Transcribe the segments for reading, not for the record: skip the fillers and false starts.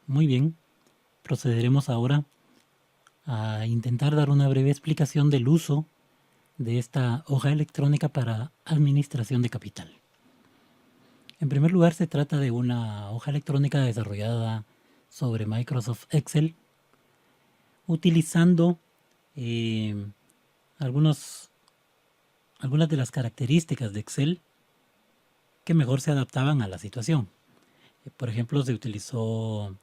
Muy bien, procederemos ahora a intentar dar una breve explicación del uso de esta hoja electrónica para administración de capital. En primer lugar, se trata de una hoja electrónica desarrollada sobre Microsoft Excel, utilizando eh, algunas de las características de Excel que mejor se adaptaban a la situación. Por ejemplo, se utilizó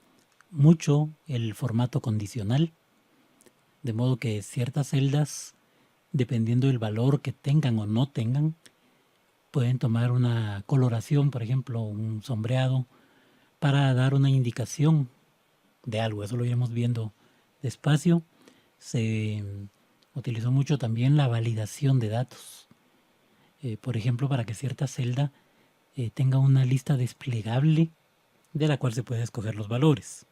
mucho el formato condicional, de modo que ciertas celdas, dependiendo del valor que tengan o no tengan, pueden tomar una coloración, por ejemplo, un sombreado, para dar una indicación de algo. Eso lo iremos viendo despacio. Se utilizó mucho también la validación de datos. Por ejemplo, para que cierta celda tenga una lista desplegable de la cual se puede escoger los valores.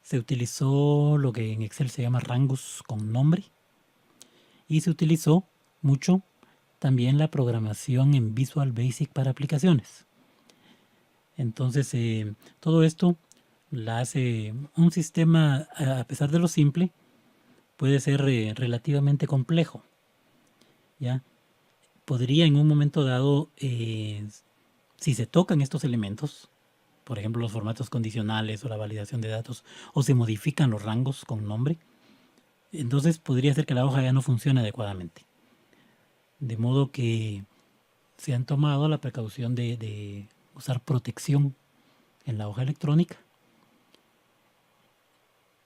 Se utilizó lo que en Excel se llama rangos con nombre y se utilizó mucho también la programación en Visual Basic para aplicaciones. Entonces, todo esto la hace un sistema, a pesar de lo simple, puede ser relativamente complejo. ¿Ya? Podría en un momento dado, si se tocan estos elementos, por ejemplo los formatos condicionales o la validación de datos, o se modifican los rangos con nombre, entonces podría ser que la hoja ya no funcione adecuadamente. De modo que se han tomado la precaución de usar protección en la hoja electrónica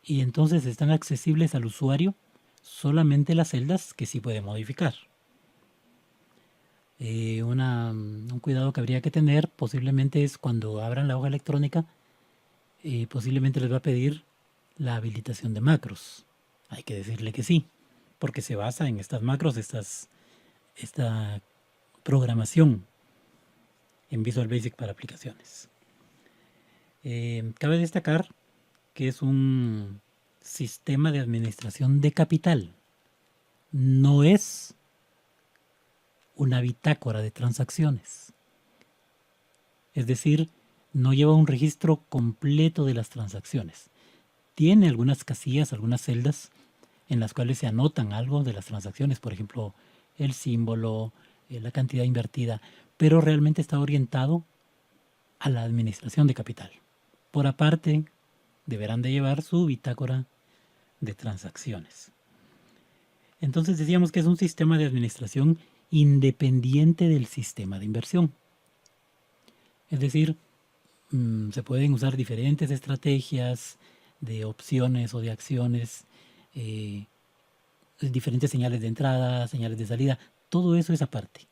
y entonces están accesibles al usuario solamente las celdas que sí puede modificar. Un cuidado que habría que tener posiblemente es cuando abran la hoja electrónica, posiblemente les va a pedir la habilitación de macros. Hay que decirle que sí, porque se basa en estas macros, esta programación en Visual Basic para aplicaciones. Cabe destacar que es un sistema de administración de capital. No es una bitácora de transacciones. Es decir, no lleva un registro completo de las transacciones. Tiene algunas casillas, algunas celdas en las cuales se anotan algo de las transacciones, por ejemplo, el símbolo, la cantidad invertida, pero realmente está orientado a la administración de capital. Por aparte, deberán de llevar su bitácora de transacciones. Entonces decíamos que es un sistema de administración independiente del sistema de inversión. Es decir, se pueden usar diferentes estrategias de opciones o de acciones, diferentes señales de entrada, señales de salida, todo eso es aparte.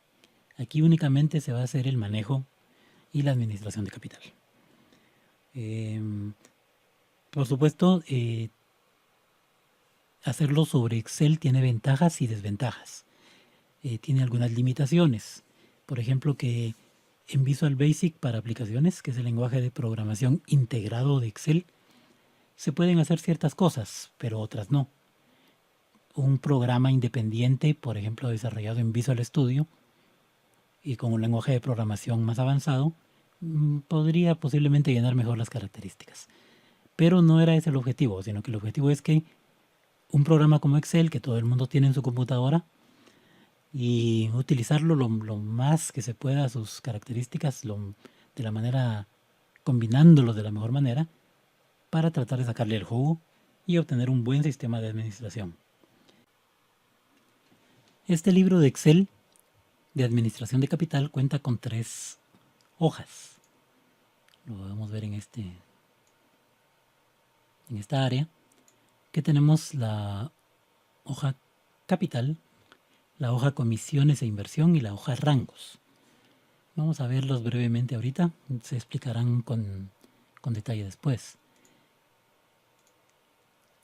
Aquí únicamente se va a hacer el manejo y la administración de capital. Por supuesto, hacerlo sobre Excel tiene ventajas y desventajas. Tiene algunas limitaciones. Por ejemplo, que en Visual Basic para aplicaciones, que es el lenguaje de programación integrado de Excel, se pueden hacer ciertas cosas, pero otras no. Un programa independiente, por ejemplo, desarrollado en Visual Studio y con un lenguaje de programación más avanzado, podría posiblemente llenar mejor las características. Pero no era ese el objetivo, sino que el objetivo es que un programa como Excel, que todo el mundo tiene en su computadora, y utilizarlo lo más que se pueda, sus características, de la manera, combinándolo de la mejor manera, para tratar de sacarle el jugo y obtener un buen sistema de administración. Este libro de Excel de administración de capital cuenta con 3 hojas. Lo podemos ver en esta área, que tenemos la hoja capital, la hoja comisiones e inversión y la hoja rangos. Vamos a verlos brevemente ahorita, se explicarán con detalle después.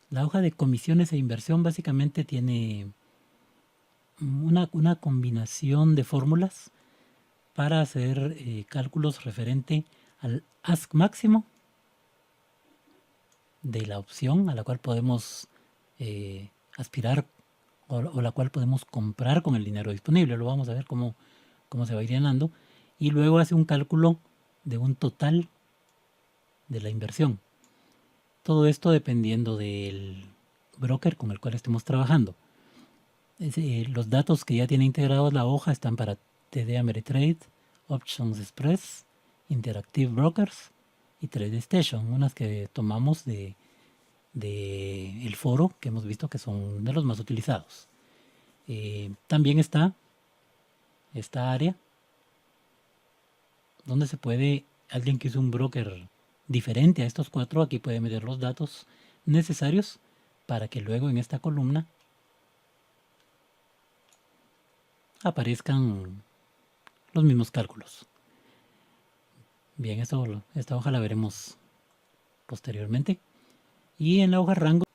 La hoja de comisiones e inversión básicamente tiene una combinación de fórmulas para hacer cálculos referente al ask máximo de la opción a la cual podemos aspirar o la cual podemos comprar con el dinero disponible. Lo vamos a ver cómo se va a ir llenando. Y luego hace un cálculo de un total de la inversión. Todo esto dependiendo del broker con el cual estemos trabajando. Los datos que ya tiene integrados la hoja están para TD Ameritrade, Options Express, Interactive Brokers y TradeStation, unas que tomamos de el foro que hemos visto que son de los más utilizados. También está esta área donde se puede, alguien que use un broker diferente a estos cuatro, aquí puede meter los datos necesarios para que luego en esta columna aparezcan los mismos cálculos. Bien, esta hoja la veremos posteriormente. Y en la hoja rango,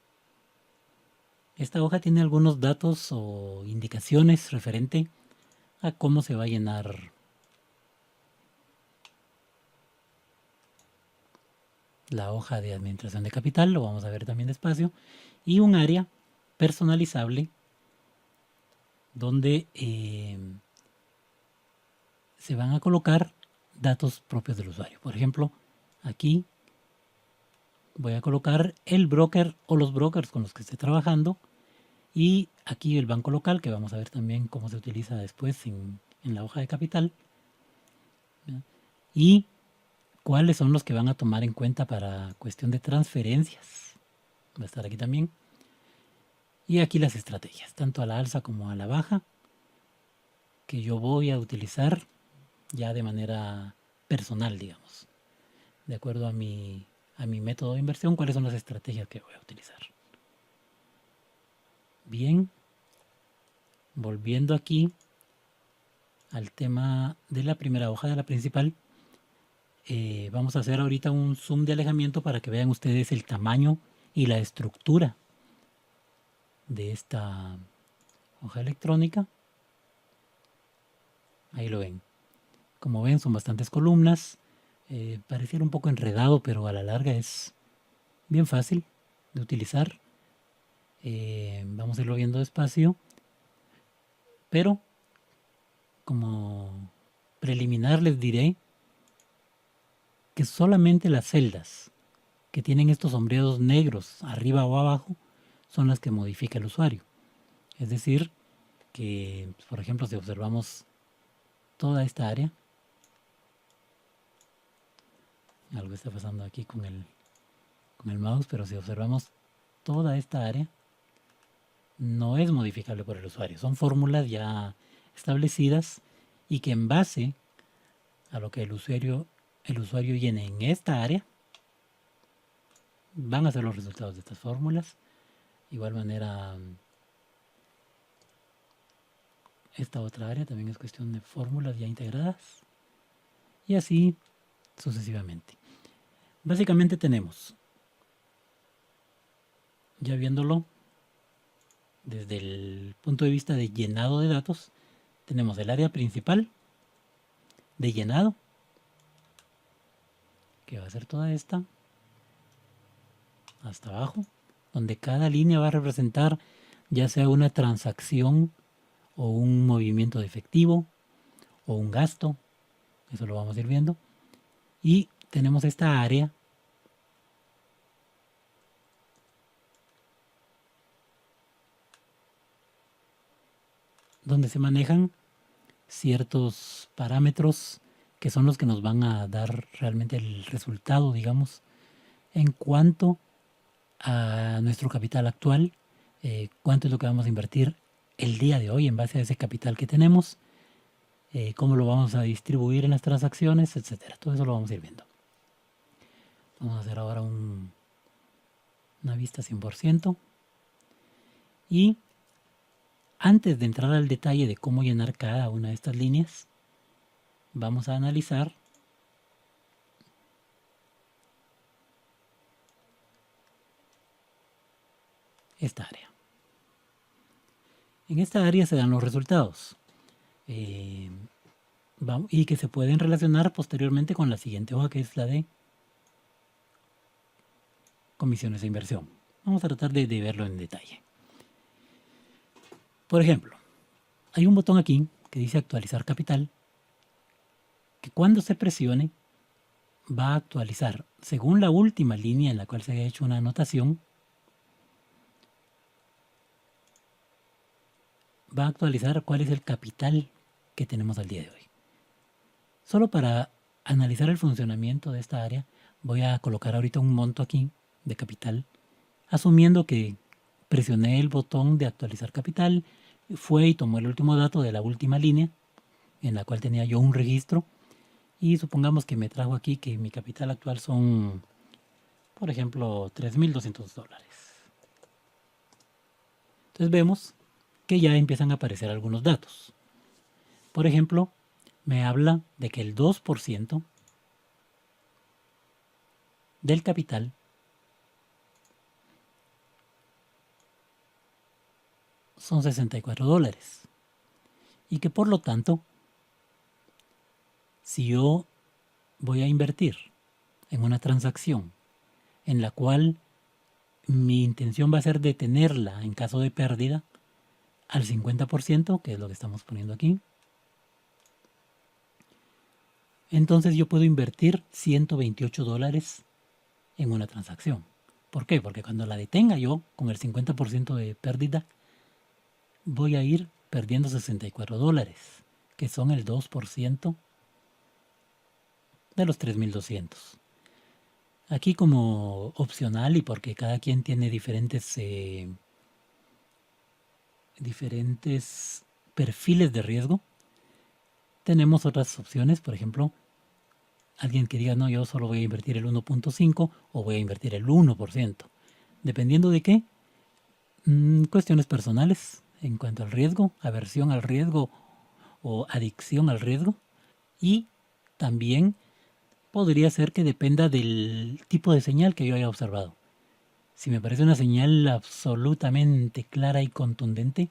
esta hoja tiene algunos datos o indicaciones referente a cómo se va a llenar la hoja de administración de capital, lo vamos a ver también despacio, y un área personalizable donde se van a colocar datos propios del usuario. Por ejemplo, aquí voy a colocar el broker o los brokers con los que esté trabajando y aquí el banco local, que vamos a ver también cómo se utiliza después en la hoja de capital. ¿Ya? Y cuáles son los que van a tomar en cuenta para cuestión de transferencias. Va a estar aquí también. Y aquí las estrategias, tanto a la alza como a la baja, que yo voy a utilizar ya de manera personal, digamos. De acuerdo a mi método de inversión, cuáles son las estrategias que voy a utilizar. Bien, volviendo aquí al tema de la primera hoja de la principal, vamos a hacer ahorita un zoom de alejamiento para que vean ustedes el tamaño y la estructura de esta hoja electrónica. Ahí lo ven. Como ven, son bastantes columnas. Pareciera un poco enredado, pero a la larga es bien fácil de utilizar. Vamos a irlo viendo despacio. Pero como preliminar les diré que solamente las celdas que tienen estos sombreados negros arriba o abajo son las que modifica el usuario. Es decir, que por ejemplo si observamos toda esta área, algo está pasando aquí con el mouse, pero si observamos toda esta área, no es modificable por el usuario. Son fórmulas ya establecidas y que en base a lo que el usuario llene en esta área, van a ser los resultados de estas fórmulas. De igual manera, esta otra área también es cuestión de fórmulas ya integradas. Y así sucesivamente. Básicamente tenemos, ya viéndolo desde el punto de vista de llenado de datos, tenemos el área principal de llenado, que va a ser toda esta, hasta abajo, donde cada línea va a representar ya sea una transacción o un movimiento de efectivo o un gasto, eso lo vamos a ir viendo. Y tenemos esta área donde se manejan ciertos parámetros que son los que nos van a dar realmente el resultado, digamos, en cuanto a nuestro capital actual, cuánto es lo que vamos a invertir el día de hoy en base a ese capital que tenemos, cómo lo vamos a distribuir en las transacciones, etcétera. Todo eso lo vamos a ir viendo. Vamos a hacer ahora una vista 100%. Y antes de entrar al detalle de cómo llenar cada una de estas líneas, vamos a analizar esta área. En esta área se dan los resultados y que se pueden relacionar posteriormente con la siguiente hoja, que es la de comisiones de inversión. Vamos a tratar de verlo en detalle. Por ejemplo, hay un botón aquí que dice actualizar capital, que cuando se presione va a actualizar, según la última línea en la cual se haya hecho una anotación, va a actualizar cuál es el capital que tenemos al día de hoy. Solo para analizar el funcionamiento de esta área, voy a colocar ahorita un monto aquí de capital, asumiendo que presioné el botón de actualizar capital, fue y tomó el último dato de la última línea, en la cual tenía yo un registro, y supongamos que me trajo aquí que mi capital actual son, por ejemplo, $3,200. Entonces vemos que ya empiezan a aparecer algunos datos. Por ejemplo, me habla de que el 2% del capital son $64. Y que por lo tanto, si yo voy a invertir en una transacción en la cual mi intención va a ser detenerla en caso de pérdida al 50%, que es lo que estamos poniendo aquí, entonces yo puedo invertir $128 en una transacción. ¿Por qué? Porque cuando la detenga yo con el 50% de pérdida, voy a ir perdiendo $64, que son el 2% de los 3,200. Aquí como opcional y porque cada quien tiene diferentes perfiles de riesgo, tenemos otras opciones. Por ejemplo, alguien que diga, no, yo solo voy a invertir el 1.5 o voy a invertir el 1%. Dependiendo de qué, cuestiones personales en cuanto al riesgo, aversión al riesgo o adicción al riesgo. Y también podría ser que dependa del tipo de señal que yo haya observado. Si me parece una señal absolutamente clara y contundente,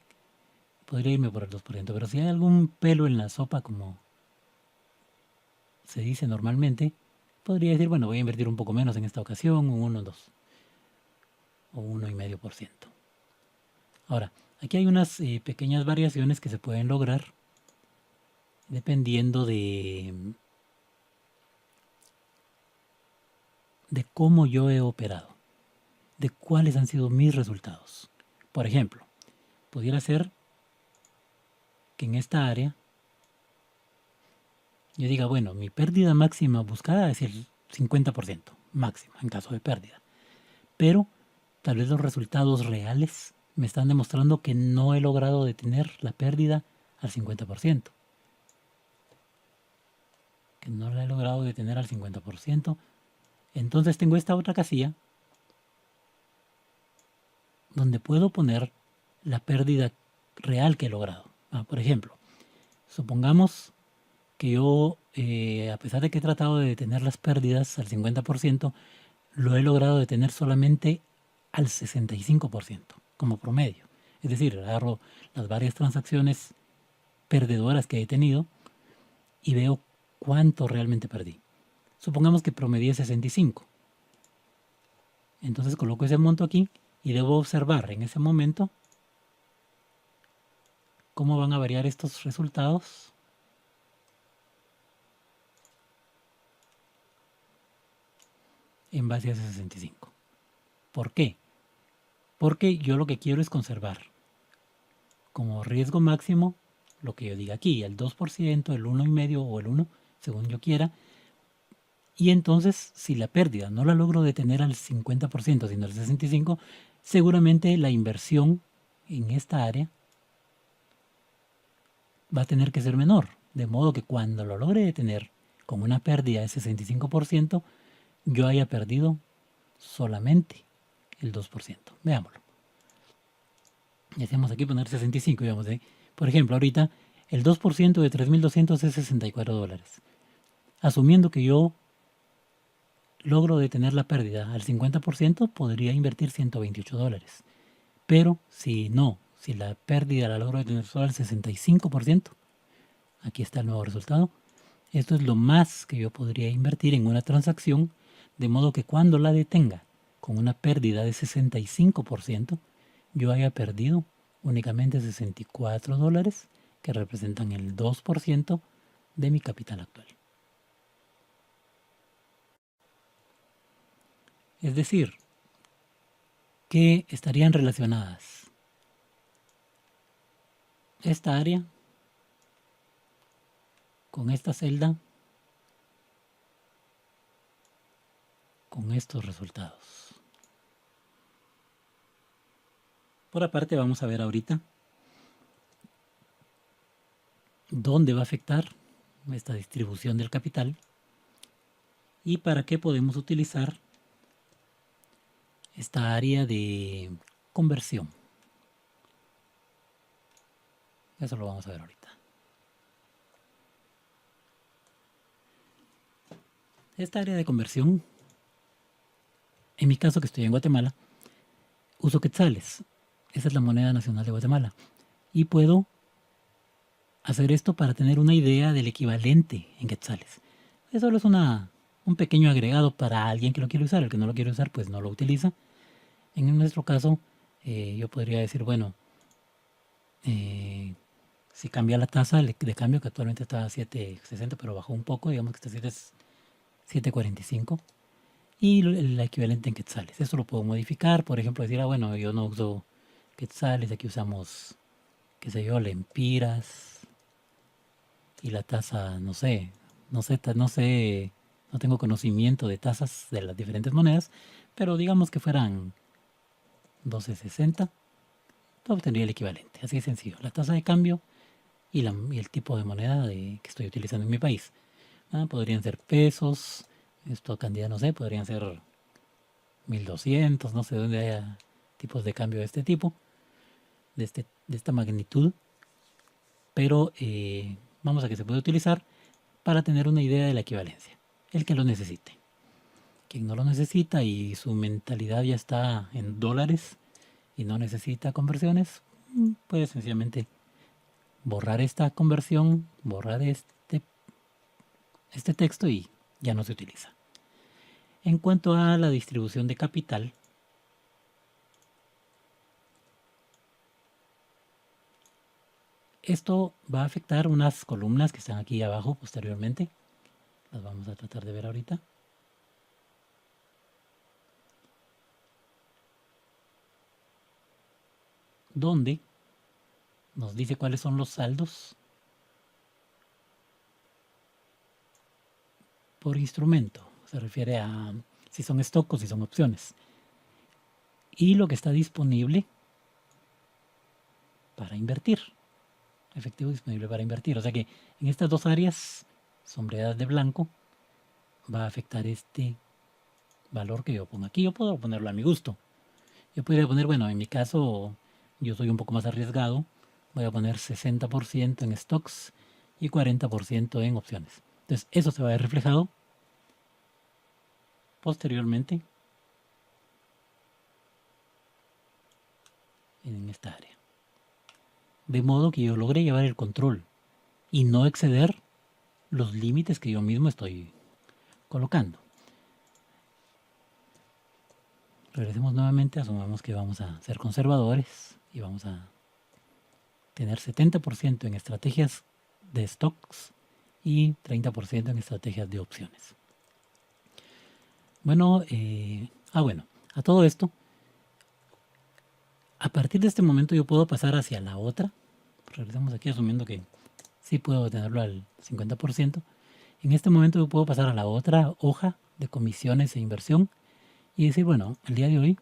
podría irme por el 2%. Pero si hay algún pelo en la sopa, como se dice normalmente, podría decir, bueno, voy a invertir un poco menos en esta ocasión, un 1, 2 o 1,5%. Ahora, aquí hay unas pequeñas variaciones que se pueden lograr dependiendo de cómo yo he operado, de cuáles han sido mis resultados. Por ejemplo, pudiera ser que en esta área yo diga, bueno, mi pérdida máxima buscada es el 50% máxima en caso de pérdida. Pero tal vez los resultados reales me están demostrando que no he logrado detener la pérdida al 50%. Que no la he logrado detener al 50%. Entonces tengo esta otra casilla donde puedo poner la pérdida real que he logrado. Por ejemplo, supongamos que yo, a pesar de que he tratado de detener las pérdidas al 50%, lo he logrado detener solamente al 65% como promedio. Es decir, agarro las varias transacciones perdedoras que he tenido y veo cuánto realmente perdí. Supongamos que promedié 65. Entonces coloco ese monto aquí y debo observar en ese momento cómo van a variar estos resultados en base a ese 65. ¿Por qué? Porque yo lo que quiero es conservar como riesgo máximo lo que yo diga aquí, el 2%, el 1,5% o el 1%, según yo quiera. Y entonces, si la pérdida no la logro detener al 50%, sino al 65%, seguramente la inversión en esta área va a tener que ser menor. De modo que cuando lo logre detener con una pérdida de 65%, yo haya perdido solamente el 2%. Veámoslo. Y hacemos aquí poner 65, digamos. Por ejemplo, ahorita el 2% de 3,200 es $64. Asumiendo que yo logro detener la pérdida al 50%, podría invertir $128. Pero si no, si la pérdida la logro detener solo al 65%, aquí está el nuevo resultado. Esto es lo más que yo podría invertir en una transacción, de modo que cuando la detenga con una pérdida de 65%, yo haya perdido únicamente $64, que representan el 2% de mi capital actual. Es decir, que estarían relacionadas esta área con esta celda con estos resultados. Por aparte vamos a ver ahorita dónde va a afectar esta distribución del capital y para qué podemos utilizar esta área de conversión. Eso lo vamos a ver ahorita. Esta área de conversión, en mi caso que estoy en Guatemala, uso quetzales. Esa es la moneda nacional de Guatemala. Y puedo hacer esto para tener una idea del equivalente en quetzales. Eso solo es un pequeño agregado para alguien que lo quiere usar. El que no lo quiere usar, pues no lo utiliza. En nuestro caso, yo podría decir, bueno, si cambia la tasa de cambio, que actualmente está a 7.60, pero bajó un poco, digamos que está a 7.45, y el equivalente en quetzales. Eso lo puedo modificar, por ejemplo, decir, bueno, yo no uso quetzales, aquí usamos, qué sé yo, lempiras, y la tasa, no sé, no tengo conocimiento de tasas de las diferentes monedas, pero digamos que fueran 12.60, obtendría el equivalente. Así de sencillo. La tasa de cambio y el tipo de moneda que estoy utilizando en mi país. Podrían ser pesos, esto acá en día no sé, podrían ser 1200, no sé dónde haya tipos de cambio de este tipo, de esta magnitud, pero vamos a que se puede utilizar para tener una idea de la equivalencia, el que lo necesite. Quien no lo necesita y su mentalidad ya está en dólares y no necesita conversiones, puede sencillamente borrar esta conversión, borrar este texto y ya no se utiliza. En cuanto a la distribución de capital, esto va a afectar unas columnas que están aquí abajo posteriormente. Las vamos a tratar de ver ahorita. Donde nos dice cuáles son los saldos por instrumento. Se refiere a si son stock o si son opciones. Y lo que está disponible para invertir. Efectivo disponible para invertir. O sea que en estas dos áreas, sombreadas de blanco, va a afectar este valor que yo pongo aquí. Yo puedo ponerlo a mi gusto. Yo podría poner, bueno, en mi caso, yo soy un poco más arriesgado. Voy a poner 60% en stocks y 40% en opciones. Entonces, eso se va a ver reflejado posteriormente en esta área. De modo que yo logre llevar el control y no exceder los límites que yo mismo estoy colocando. Regresemos nuevamente, asumamos que vamos a ser conservadores y vamos a tener 70% en estrategias de stocks y 30% en estrategias de opciones. Bueno, a todo esto, a partir de este momento yo puedo pasar hacia la otra. Regresemos aquí asumiendo que sí puedo tenerlo al 50%. En este momento yo puedo pasar a la otra hoja de comisiones e inversión y decir, bueno, el día de hoy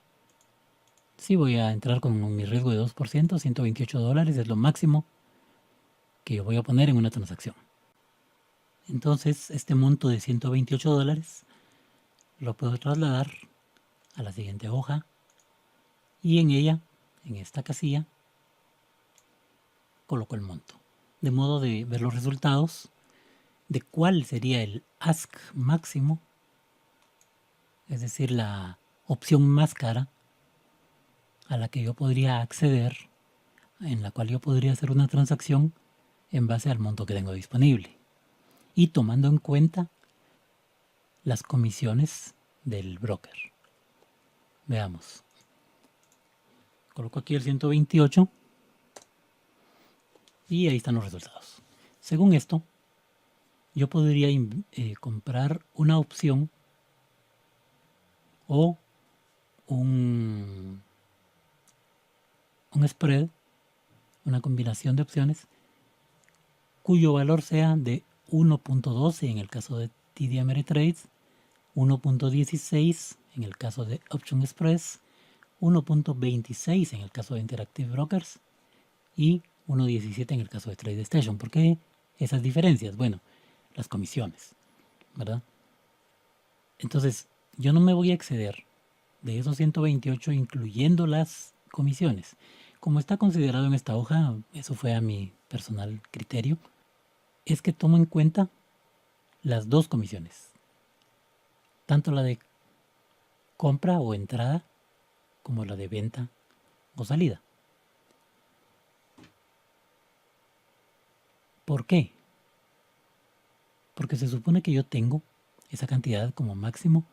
sí voy a entrar con mi riesgo de 2%, $128 es lo máximo que yo voy a poner en una transacción. Entonces, este monto de $128 lo puedo trasladar a la siguiente hoja y en ella, en esta casilla, coloco el monto. De modo de ver los resultados de cuál sería el ask máximo, es decir, la opción más cara a la que yo podría acceder, en la cual yo podría hacer una transacción en base al monto que tengo disponible y tomando en cuenta las comisiones del broker. Veamos. Coloco aquí el 128 y ahí están los resultados. Según esto, yo podría comprar una opción o un spread, una combinación de opciones, cuyo valor sea de 1.12 en el caso de TD Ameritrade, 1.16 en el caso de Option Express, 1.26 en el caso de Interactive Brokers y 1.17 en el caso de TradeStation. ¿Por qué esas diferencias? Bueno, las comisiones, ¿verdad? Entonces, yo no me voy a exceder de esos 128 incluyendo las comisiones. Como está considerado en esta hoja, eso fue a mi personal criterio, es que tomo en cuenta las dos comisiones, tanto la de compra o entrada como la de venta o salida. ¿Por qué? Porque se supone que yo tengo esa cantidad como máximo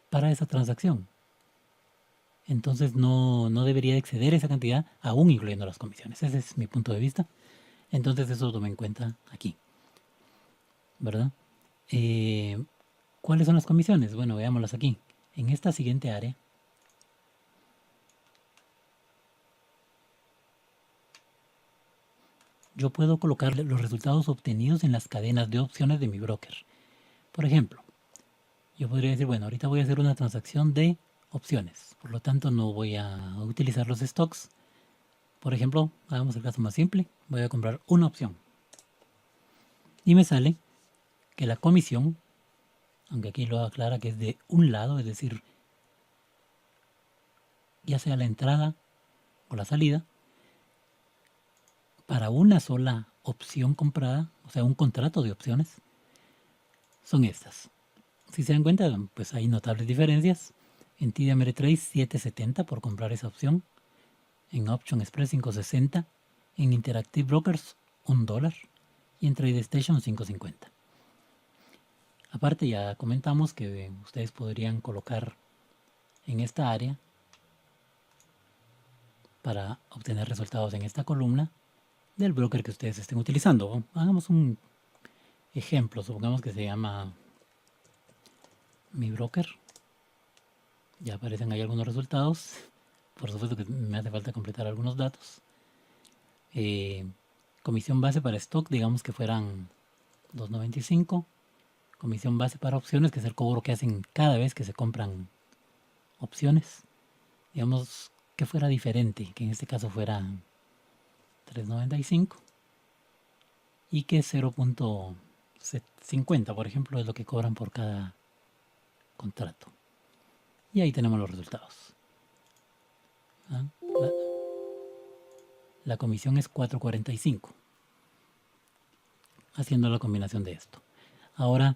para esa transacción. Entonces no debería exceder esa cantidad, aún incluyendo las comisiones. Ese es mi punto de vista. Entonces eso lo tomé en cuenta aquí, ¿verdad? ¿Cuáles son las comisiones? Bueno, veámoslas aquí. En esta siguiente área, yo puedo colocar los resultados obtenidos en las cadenas de opciones de mi broker. Por ejemplo, yo podría decir, bueno, ahorita voy a hacer una transacción de opciones, por lo tanto no voy a utilizar los stocks. Por ejemplo, hagamos el caso más simple, voy a comprar una opción y me sale que la comisión, aunque aquí lo aclara que es de un lado, es decir, ya sea la entrada o la salida, para una sola opción comprada, o sea, un contrato de opciones, son estas. Si se dan cuenta, pues hay notables diferencias. En TD Ameritrade 7.70 por comprar esa opción. En Option Express 5.60. En Interactive Brokers $1. Y en TradeStation 5.50. Aparte ya comentamos que ustedes podrían colocar en esta área para obtener resultados en esta columna del broker que ustedes estén utilizando. Hagamos un ejemplo, supongamos que se llama Mi Broker. Ya aparecen ahí algunos resultados. Por supuesto que me hace falta completar algunos datos. Comisión base para stock, digamos que fueran $2.95. Comisión base para opciones, que es el cobro que hacen cada vez que se compran opciones. Digamos que fuera diferente, que en este caso fuera $3.95. Y que 0.50, por ejemplo, es lo que cobran por cada contrato. Y ahí tenemos los resultados. ¿Ah? La comisión es 4.45, haciendo la combinación de esto. Ahora,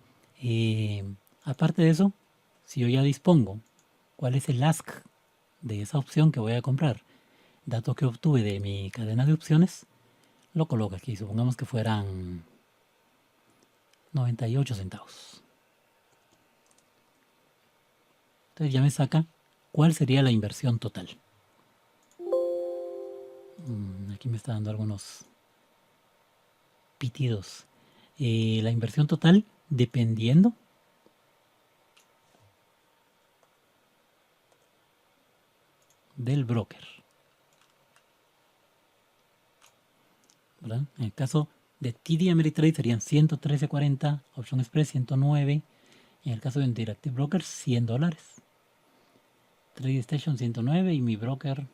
aparte de eso, si yo ya dispongo cuál es el ask de esa opción que voy a comprar, dato que obtuve de mi cadena de opciones, lo coloco aquí. Supongamos que fueran 98 centavos. Entonces ya me saca cuál sería la inversión total. Aquí me está dando algunos pitidos. La inversión total, dependiendo del broker, ¿verdad? En el caso de TD Ameritrade serían 113.40, Option Express 109, en el caso de Interactive Brokers $100, TradeStation 109 y mi broker,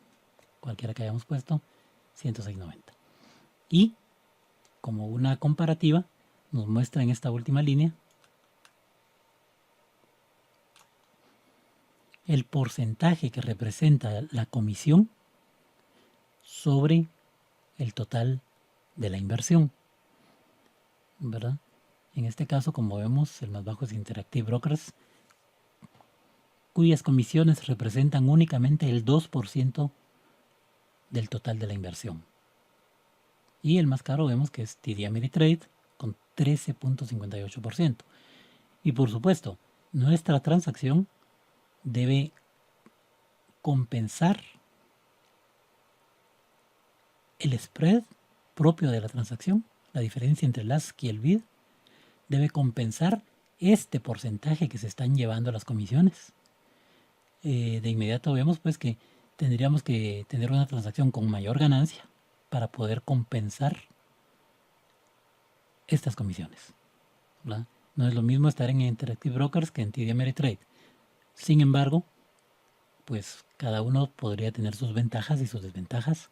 cualquiera que hayamos puesto, 106.90. Y como una comparativa, nos muestra en esta última línea el porcentaje que representa la comisión sobre el total de la inversión, ¿verdad? En este caso, como vemos, el más bajo es Interactive Brokers, cuyas comisiones representan únicamente el 2% del total de la inversión. Y el más caro vemos que es TD Ameritrade con 13.58%. Y por supuesto, nuestra transacción debe compensar el spread propio de la transacción, la diferencia entre el ask y el bid, debe compensar este porcentaje que se están llevando las comisiones. de inmediato vemos pues que tendríamos que tener una transacción con mayor ganancia para poder compensar estas comisiones, ¿verdad? No es lo mismo estar en Interactive Brokers que en TD Ameritrade. Sin embargo, pues cada uno podría tener sus ventajas y sus desventajas.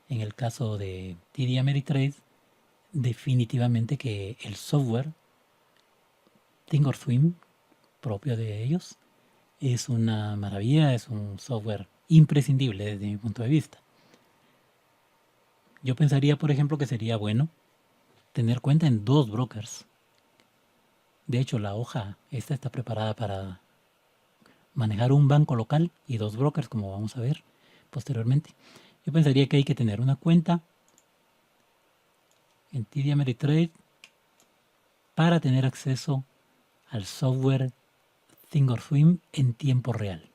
En el caso de TD Ameritrade, definitivamente que el software Thinkorswim propio de ellos es una maravilla, es un software imprescindible desde mi punto de vista. Yo pensaría, por ejemplo, que sería bueno tener cuenta en 2 brokers. De hecho, la hoja esta está preparada para manejar un banco local y 2 brokers, como vamos a ver posteriormente. Yo pensaría que hay que tener una cuenta en TD Ameritrade para tener acceso al software Thinkorswim en tiempo real.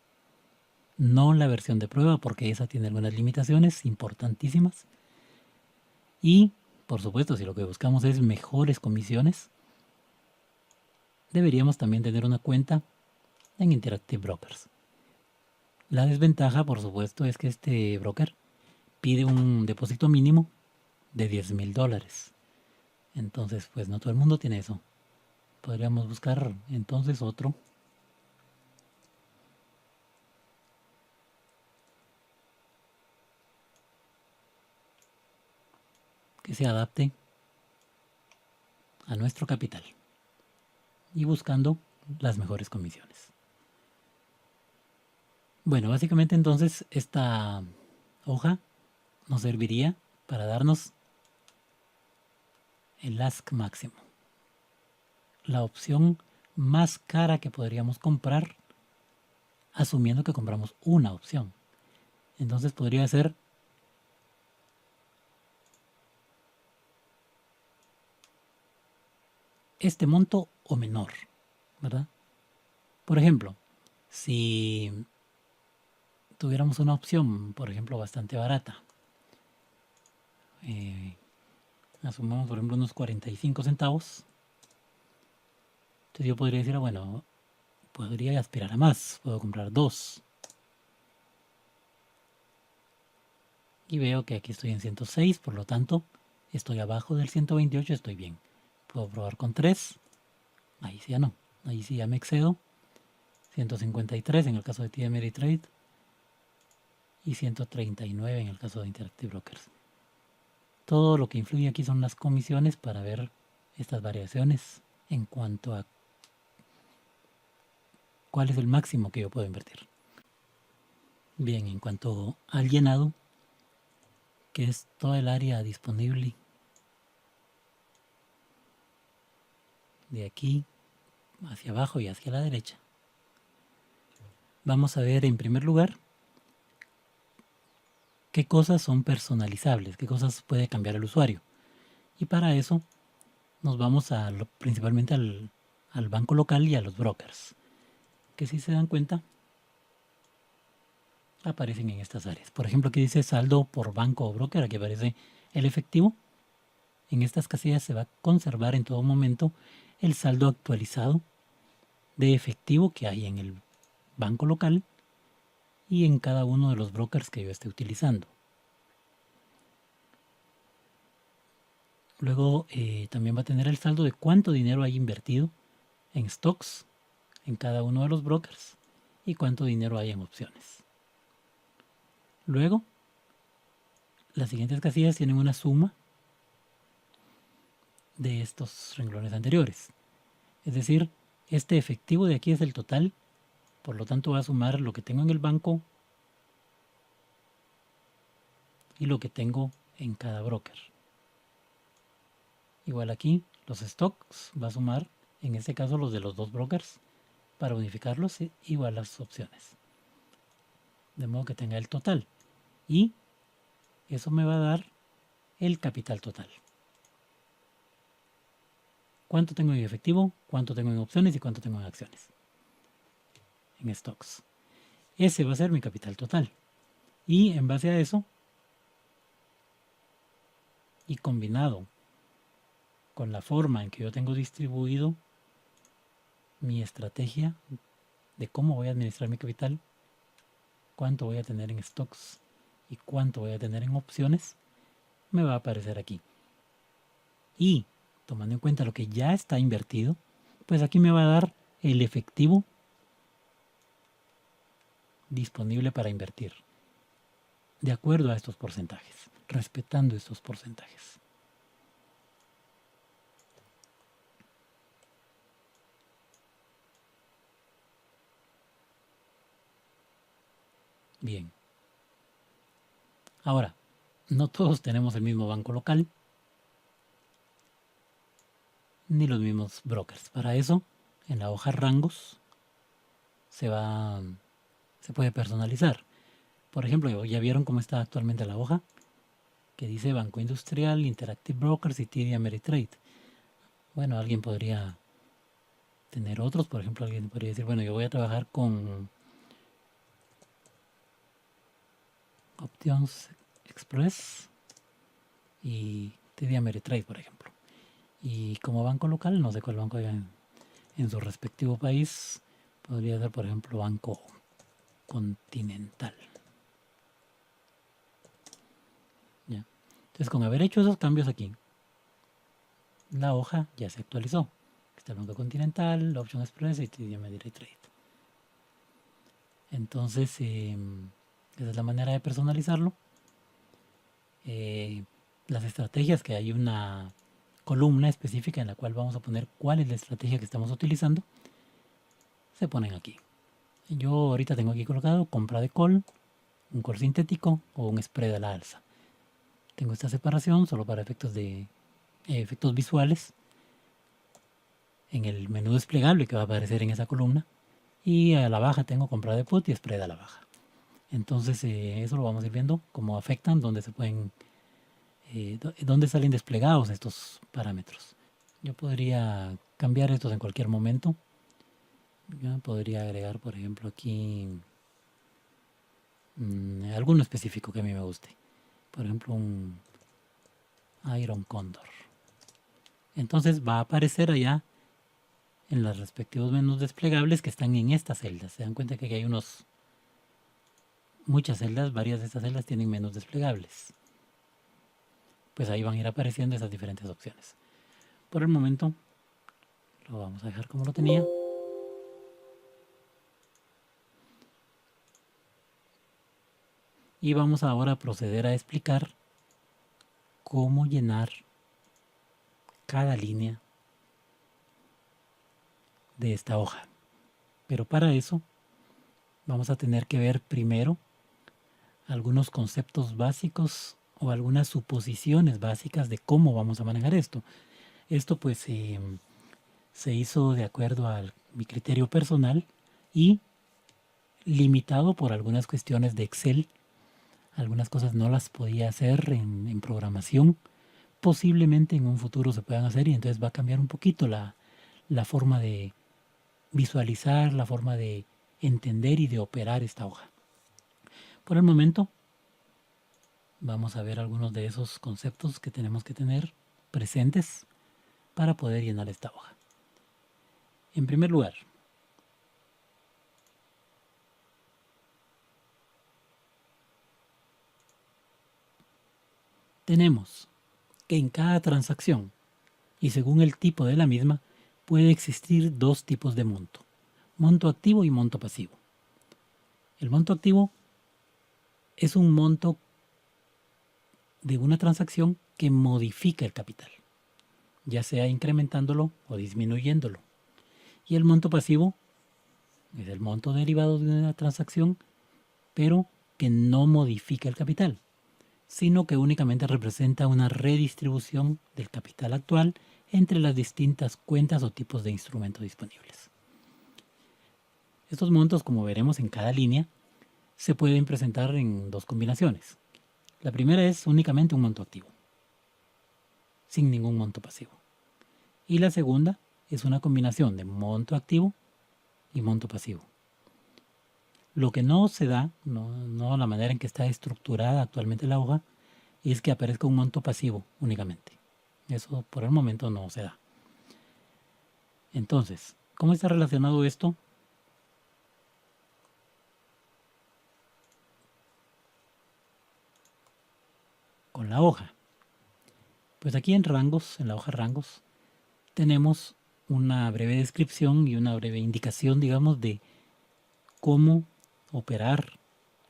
No la versión de prueba, porque esa tiene algunas limitaciones importantísimas. Y, por supuesto, si lo que buscamos es mejores comisiones, deberíamos también tener una cuenta en Interactive Brokers. La desventaja, por supuesto, es que este broker pide un depósito mínimo de $10,000. Entonces, pues no todo el mundo tiene eso. Podríamos buscar entonces otro que se adapte a nuestro capital y buscando las mejores comisiones. Bueno, básicamente entonces esta hoja nos serviría para darnos el ask máximo, la opción más cara que podríamos comprar, asumiendo que compramos una opción. Entonces podría ser este monto o menor, ¿verdad? Por ejemplo, si tuviéramos una opción, por ejemplo, bastante barata, asumamos por ejemplo unos 45 centavos, entonces yo podría decir, bueno, podría aspirar a más, puedo comprar 2. Y veo que aquí estoy en 106, por lo tanto, estoy abajo del 128, estoy bien. Puedo probar con 3, ahí sí ya no, ahí sí ya me excedo. 153 en el caso de TD Ameritrade y 139 en el caso de Interactive Brokers. Todo lo que influye aquí son las comisiones para ver estas variaciones en cuanto a cuál es el máximo que yo puedo invertir. Bien, en cuanto al llenado, que es toda el área disponible de aquí hacia abajo y hacia la derecha, vamos a ver en primer lugar qué cosas son personalizables, qué cosas puede cambiar el usuario. Y para eso nos vamos principalmente al banco local y a los brokers, que si se dan cuenta aparecen en estas áreas. Por ejemplo, aquí dice saldo por banco o broker, aquí aparece el efectivo. En estas casillas se va a conservar en todo momento el saldo actualizado de efectivo que hay en el banco local y en cada uno de los brokers que yo esté utilizando. Luego también va a tener el saldo de cuánto dinero hay invertido en stocks en cada uno de los brokers y cuánto dinero hay en opciones. Luego, las siguientes casillas tienen una suma de estos renglones anteriores. Es decir, este efectivo de aquí es el total, por lo tanto va a sumar lo que tengo en el banco y lo que tengo en cada broker. Igual aquí, los stocks va a sumar, en este caso los de los 2 brokers, para unificarlos igual las opciones. De modo que tenga el total. Y eso me va a dar el capital total. ¿Cuánto tengo en efectivo? ¿Cuánto tengo en opciones? ¿Y cuánto tengo en acciones? En stocks. Ese va a ser mi capital total. Y en base a eso, y combinado con la forma en que yo tengo distribuido mi estrategia de cómo voy a administrar mi capital, cuánto voy a tener en stocks y cuánto voy a tener en opciones, me va a aparecer aquí. Y tomando en cuenta lo que ya está invertido, pues aquí me va a dar el efectivo disponible para invertir, de acuerdo a estos porcentajes, respetando estos porcentajes. Bien. Ahora, no todos tenemos el mismo banco local, ni los mismos brokers. Para eso, en la hoja rangos, se puede personalizar. Por ejemplo, ya vieron cómo está actualmente la hoja, que dice Banco Industrial, Interactive Brokers y TD Ameritrade. Bueno, alguien podría tener otros, por ejemplo, alguien podría decir, bueno, yo voy a trabajar con Options Express y TD Ameritrade, por ejemplo. Y como banco local, no sé cuál banco haya en su respectivo país, podría ser, por ejemplo, Banco Continental. ¿Ya? Entonces, con haber hecho esos cambios aquí, la hoja ya se actualizó. Está el Banco Continental, Option Express y TD Ameritrade. Entonces, esa es la manera de personalizarlo. Las estrategias, que hay una columna específica en la cual vamos a poner cuál es la estrategia que estamos utilizando, se ponen aquí. Yo ahorita tengo aquí colocado compra de call, un call sintético o un spread a la alza. Tengo esta separación solo para efectos visuales en el menú desplegable que va a aparecer en esa columna. Y a la baja tengo compra de put y spread a la baja. Entonces eso lo vamos a ir viendo, cómo afectan, dónde salen desplegados estos parámetros. Yo podría cambiar estos en cualquier momento. Yo podría agregar, por ejemplo, aquí alguno específico que a mí me guste. Por ejemplo, un Iron Condor. Entonces va a aparecer allá en los respectivos menús desplegables que están en estas celdas. Se dan cuenta que aquí hay muchas celdas, varias de estas celdas tienen menús desplegables. Pues ahí van a ir apareciendo esas diferentes opciones. Por el momento lo vamos a dejar como lo tenía. Y vamos ahora a proceder a explicar cómo llenar cada línea de esta hoja. Pero para eso vamos a tener que ver primero algunos conceptos básicos o algunas suposiciones básicas de cómo vamos a manejar esto. Esto pues se hizo de acuerdo a mi criterio personal y limitado por algunas cuestiones de Excel. Algunas cosas no las podía hacer en programación. Posiblemente en un futuro se puedan hacer y entonces va a cambiar un poquito la forma de visualizar, la forma de entender y de operar esta hoja. Por el momento vamos a ver algunos de esos conceptos que tenemos que tener presentes para poder llenar esta hoja. En primer lugar, tenemos que en cada transacción y según el tipo de la misma puede existir dos tipos de monto activo y monto pasivo. El monto activo es un monto de una transacción que modifica el capital, ya sea incrementándolo o disminuyéndolo. Y el monto pasivo es el monto derivado de una transacción, pero que no modifica el capital, sino que únicamente representa una redistribución del capital actual entre las distintas cuentas o tipos de instrumentos disponibles. Estos montos, como veremos en cada línea, se pueden presentar en dos combinaciones. La primera es únicamente un monto activo, sin ningún monto pasivo. Y la segunda es una combinación de monto activo y monto pasivo. Lo que no se da, no la manera en que está estructurada actualmente la hoja, es que aparezca un monto pasivo únicamente. Eso por el momento no se da. Entonces, ¿cómo está relacionado esto? con la hoja. Pues aquí en rangos, en la hoja rangos, tenemos una breve descripción y una breve indicación, digamos, de cómo operar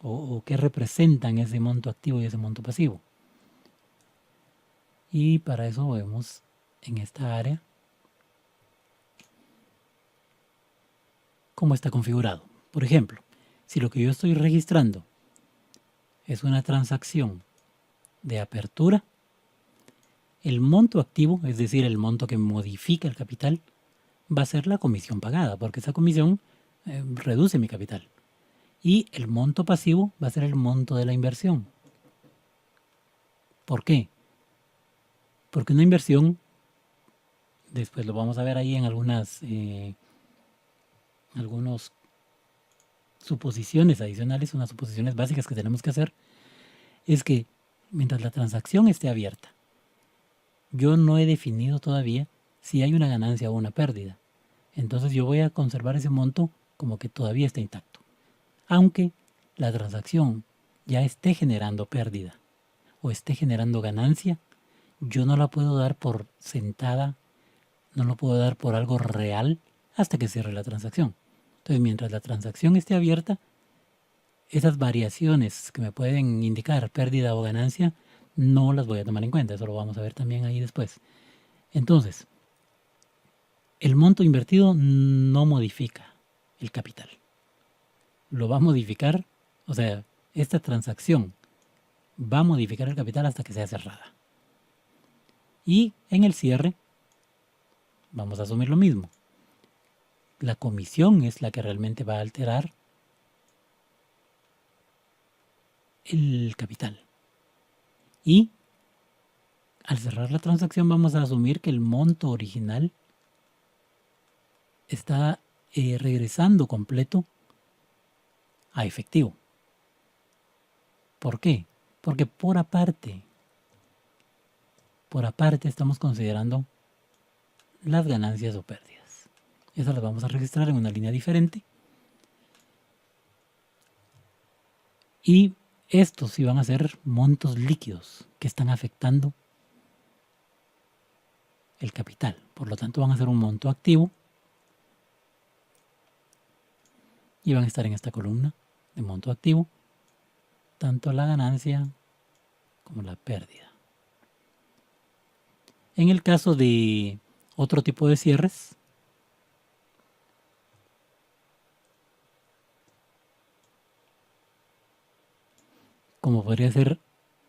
o qué representan ese monto activo y ese monto pasivo. Y para eso vemos en esta área cómo está configurado. Por ejemplo, si lo que yo estoy registrando es una transacción de apertura, el monto activo, es decir, el monto que modifica el capital, va a ser la comisión pagada, porque esa comisión reduce mi capital. Y el monto pasivo va a ser el monto de la inversión. ¿Por qué? Porque una inversión, después lo vamos a ver ahí en algunas suposiciones adicionales, unas suposiciones básicas que tenemos que hacer, es que mientras la transacción esté abierta, yo no he definido todavía si hay una ganancia o una pérdida. Entonces yo voy a conservar ese monto como que todavía está intacto. Aunque la transacción ya esté generando pérdida o esté generando ganancia, yo no la puedo dar por sentada, no lo puedo dar por algo real hasta que cierre la transacción. Entonces, mientras la transacción esté abierta, esas variaciones que me pueden indicar pérdida o ganancia, no las voy a tomar en cuenta. Eso lo vamos a ver también ahí después. Entonces, el monto invertido no modifica el capital. Lo va a modificar, o sea, esta transacción va a modificar el capital hasta que sea cerrada. Y en el cierre, vamos a asumir lo mismo. La comisión es la que realmente va a alterar el capital. Y al cerrar la transacción vamos a asumir que el monto original está regresando completo a efectivo. ¿Por qué? Porque por aparte estamos considerando las ganancias o pérdidas. Esas las vamos a registrar en una línea diferente. Y estos sí van a ser montos líquidos que están afectando el capital. Por lo tanto van a ser un monto activo y van a estar en esta columna de monto activo, tanto la ganancia como la pérdida. En el caso de otro tipo de cierres, como podría ser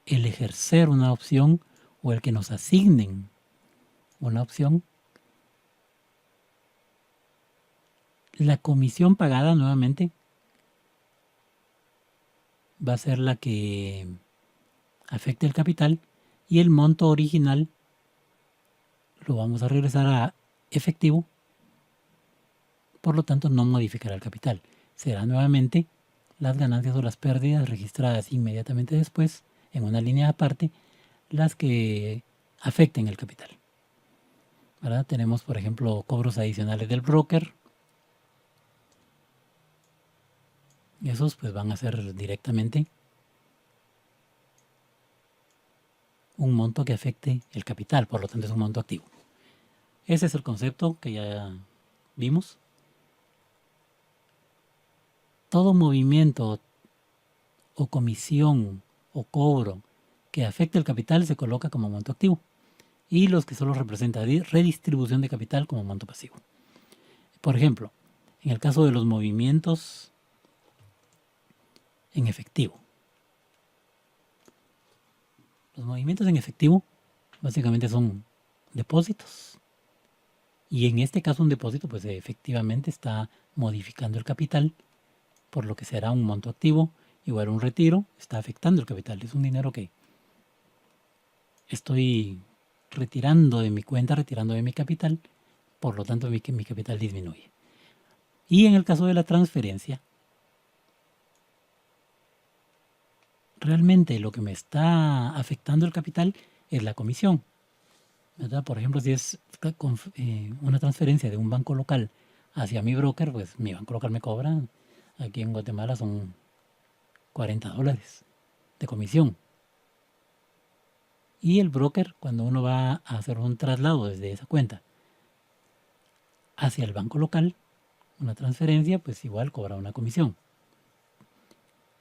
el ejercer una opción o el que nos asignen una opción, la comisión pagada nuevamente va a ser la que afecte el capital y el monto original lo vamos a regresar a efectivo, por lo tanto no modificará el capital. Será nuevamente las ganancias o las pérdidas registradas inmediatamente después en una línea aparte las que afecten el capital. ¿Verdad? Tenemos, por ejemplo, cobros adicionales del broker. Esos pues van a ser directamente un monto que afecte el capital, por lo tanto es un monto activo. Ese es el concepto que ya vimos. Todo movimiento o comisión o cobro que afecte el capital se coloca como monto activo y los que solo representan redistribución de capital como monto pasivo. Por ejemplo, en el caso de los movimientos en efectivo. Los movimientos en efectivo básicamente son depósitos y en este caso un depósito pues efectivamente está modificando el capital, por lo que será un monto activo. Igual un retiro está afectando el capital, es un dinero que estoy retirando de mi cuenta, retirando de mi capital, por lo tanto mi capital disminuye. Y en el caso de la transferencia, realmente lo que me está afectando el capital es la comisión, ¿verdad? Por ejemplo, si es una transferencia de un banco local hacia mi broker, pues mi banco local me cobra, aquí en Guatemala son $40 de comisión. Y el broker, cuando uno va a hacer un traslado desde esa cuenta hacia el banco local, una transferencia, pues igual cobra una comisión.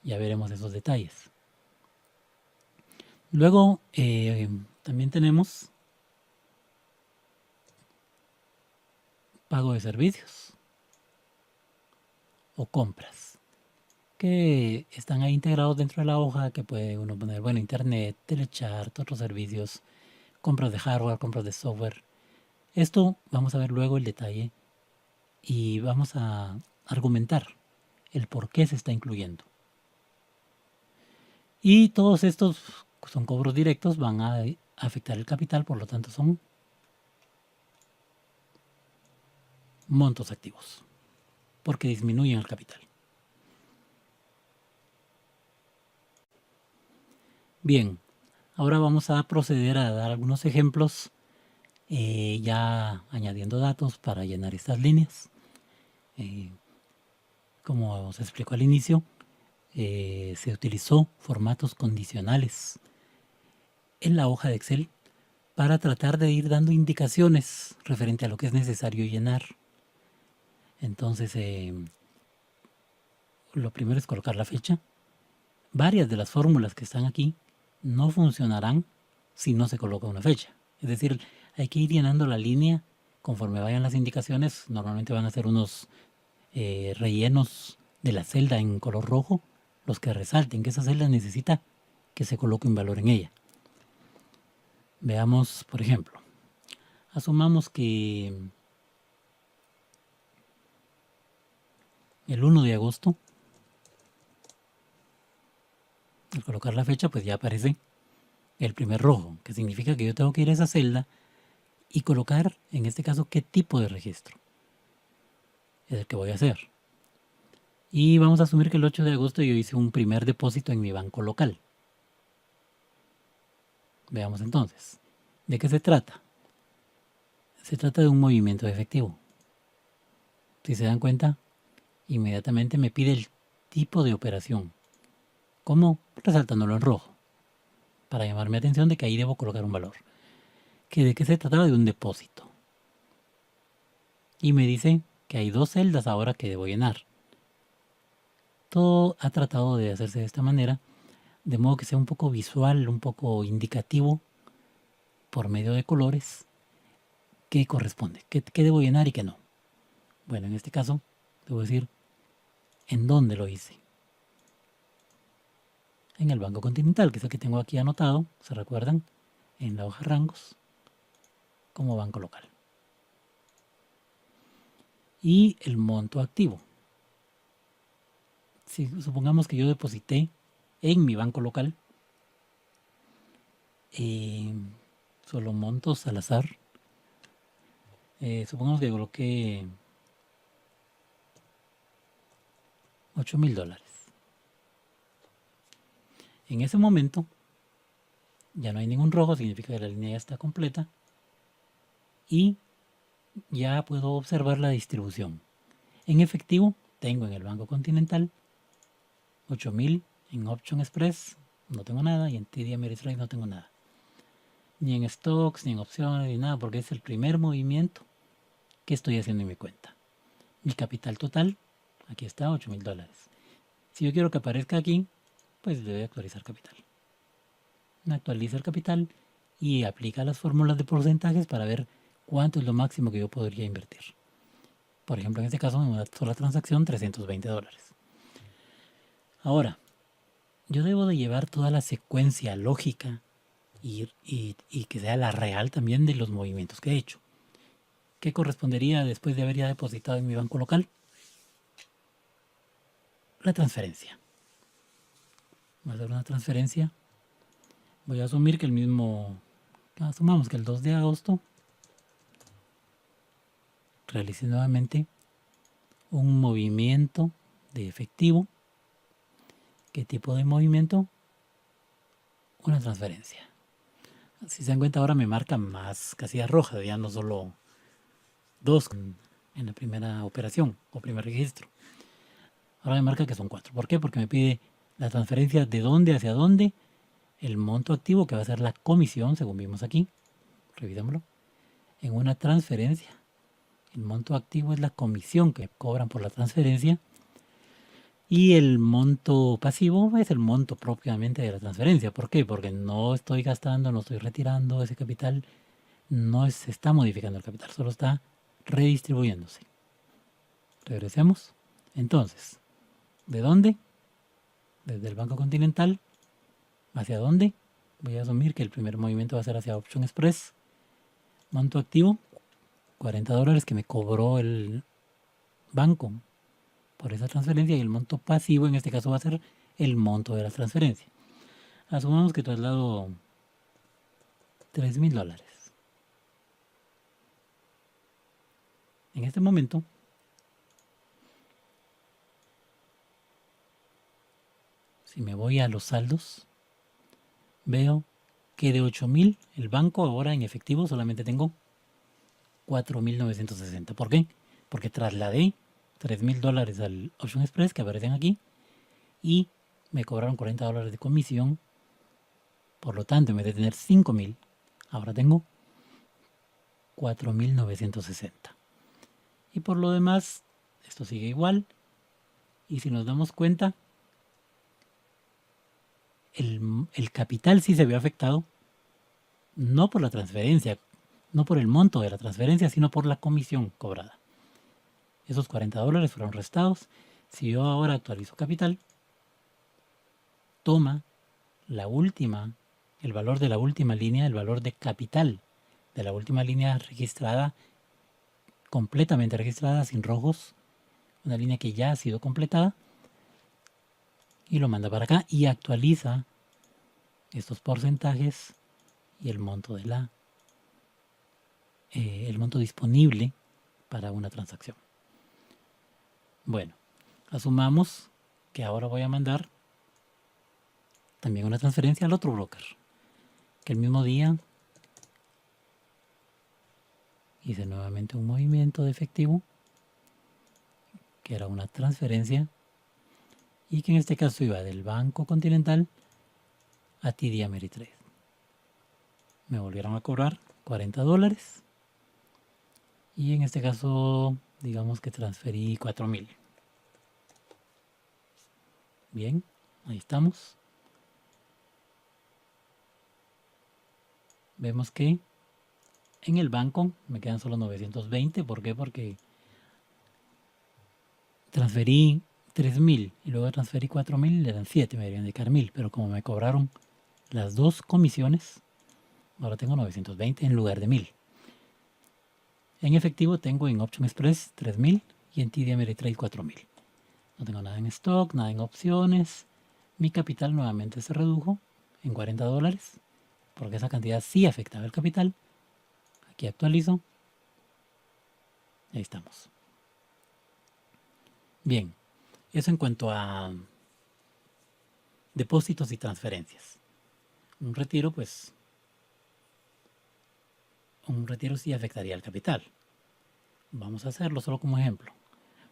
Ya veremos esos detalles. Luego también tenemos pago de servicios o compras, que están ahí integrados dentro de la hoja, que puede uno poner, bueno, internet, telechart, otros servicios, compras de hardware, compras de software. Esto vamos a ver luego el detalle y vamos a argumentar el por qué se está incluyendo. Y todos estos son cobros directos, van a afectar el capital, por lo tanto son montos activos, porque disminuyen el capital. Bien, ahora vamos a proceder a dar algunos ejemplos, ya añadiendo datos para llenar estas líneas. Como se explicó al inicio, se utilizó formatos condicionales en la hoja de Excel para tratar de ir dando indicaciones referente a lo que es necesario llenar. Entonces, lo primero es colocar la fecha. Varias de las fórmulas que están aquí no funcionarán si no se coloca una fecha. Es decir, hay que ir llenando la línea conforme vayan las indicaciones. Normalmente van a ser unos rellenos de la celda en color rojo, los que resalten que esa celda necesita que se coloque un valor en ella. Veamos, por ejemplo, asumamos que el 1 de agosto, al colocar la fecha, pues ya aparece el primer rojo, que significa que yo tengo que ir a esa celda y colocar, en este caso, qué tipo de registro es el que voy a hacer. Y vamos a asumir que el 8 de agosto yo hice un primer depósito en mi banco local. Veamos entonces, ¿de qué se trata? Se trata de un movimiento de efectivo. Si se dan cuenta, inmediatamente me pide el tipo de operación, como resaltándolo en rojo, para llamar mi atención de que ahí debo colocar un valor. Que de qué se trataba, de un depósito. Y me dice que hay dos celdas ahora que debo llenar. Todo ha tratado de hacerse de esta manera, de modo que sea un poco visual, un poco indicativo, por medio de colores, qué corresponde, qué debo llenar y qué no. Bueno, en este caso, debo decir en dónde lo hice. En el Banco Continental, que es el que tengo aquí anotado, ¿se recuerdan? En la hoja rangos, como banco local. Y el monto activo. Si supongamos que yo deposité en mi banco local solo montos al azar. Supongamos que coloqué $8,000. En ese momento ya no hay ningún rojo, significa que la línea ya está completa y ya puedo observar la distribución. En efectivo tengo en el Banco Continental 8,000, en Option Express no tengo nada y en TD Ameritrade no tengo nada. Ni en stocks, ni en opciones, ni nada, porque es el primer movimiento que estoy haciendo en mi cuenta. Mi capital total, aquí está, $8,000. Si yo quiero que aparezca aquí, pues debe actualizar capital. Actualiza el capital y aplica las fórmulas de porcentajes para ver cuánto es lo máximo que yo podría invertir. Por ejemplo, en este caso, en una sola transacción, $320. Ahora, yo debo de llevar toda la secuencia lógica y que sea la real también de los movimientos que he hecho. ¿Qué correspondería después de haber ya depositado en mi banco local? La transferencia. Voy a hacer una transferencia. Voy a asumir que asumamos que el 2 de agosto realice nuevamente un movimiento de efectivo. ¿Qué tipo de movimiento? Una transferencia. Si se dan cuenta, ahora me marca más casillas rojas, ya no solo dos en la primera operación o primer registro. Ahora me marca que son 4. ¿Por qué? Porque me pide la transferencia de dónde hacia dónde el monto activo, que va a ser la comisión, según vimos aquí, revisémoslo, en una transferencia. El monto activo es la comisión que cobran por la transferencia y el monto pasivo es el monto propiamente de la transferencia. ¿Por qué? Porque no estoy gastando, no estoy retirando ese capital, no se está modificando el capital, solo está redistribuyéndose. Regresemos. Entonces, ¿de dónde? Desde el Banco Continental. ¿Hacia dónde? Voy a asumir que el primer movimiento va a ser hacia Option Express. Monto activo, $40 que me cobró el banco por esa transferencia, y el monto pasivo en este caso va a ser el monto de la transferencia. Asumamos que traslado $3,000. En este momento, si me voy a los saldos, veo que de 8,000, el banco ahora en efectivo solamente tengo 4,960. ¿Por qué? Porque trasladé $3,000 al Option Express que aparecen aquí y me cobraron $40 de comisión. Por lo tanto, en vez de tener 5,000, ahora tengo 4,960. Y por lo demás, esto sigue igual. Y si nos damos cuenta, el capital sí se vio afectado, no por la transferencia, no por el monto de la transferencia, sino por la comisión cobrada. Esos $40 fueron restados. Si yo ahora actualizo capital, toma el valor de la última línea, el valor de capital de la última línea registrada, completamente registrada, sin rojos, una línea que ya ha sido completada, y lo manda para acá y actualiza estos porcentajes y el monto el monto disponible para una transacción. Bueno, asumamos que ahora voy a mandar también una transferencia al otro broker, que el mismo día hice nuevamente un movimiento de efectivo, que era una transferencia, y que en este caso iba del Banco Continental a TD Ameritrade. Me volvieron a cobrar $40 y en este caso digamos que transferí 4,000. Bien, ahí estamos. Vemos que en el banco me quedan solo 920. ¿Por qué? Porque transferí 3,000 y luego transferí 4,000, le eran 7, me deberían de quedar 1,000. Pero como me cobraron las dos comisiones, ahora tengo 920 en lugar de 1,000. En efectivo tengo en Option Express 3,000 y en TD Ameritrade 4,000. No tengo nada en stock, nada en opciones. Mi capital nuevamente se redujo en $40, porque esa cantidad sí afectaba el capital. Aquí actualizo. Ahí estamos. Bien, eso en cuanto a depósitos y transferencias. Un retiro, pues, un retiro sí afectaría el capital. Vamos a hacerlo solo como ejemplo.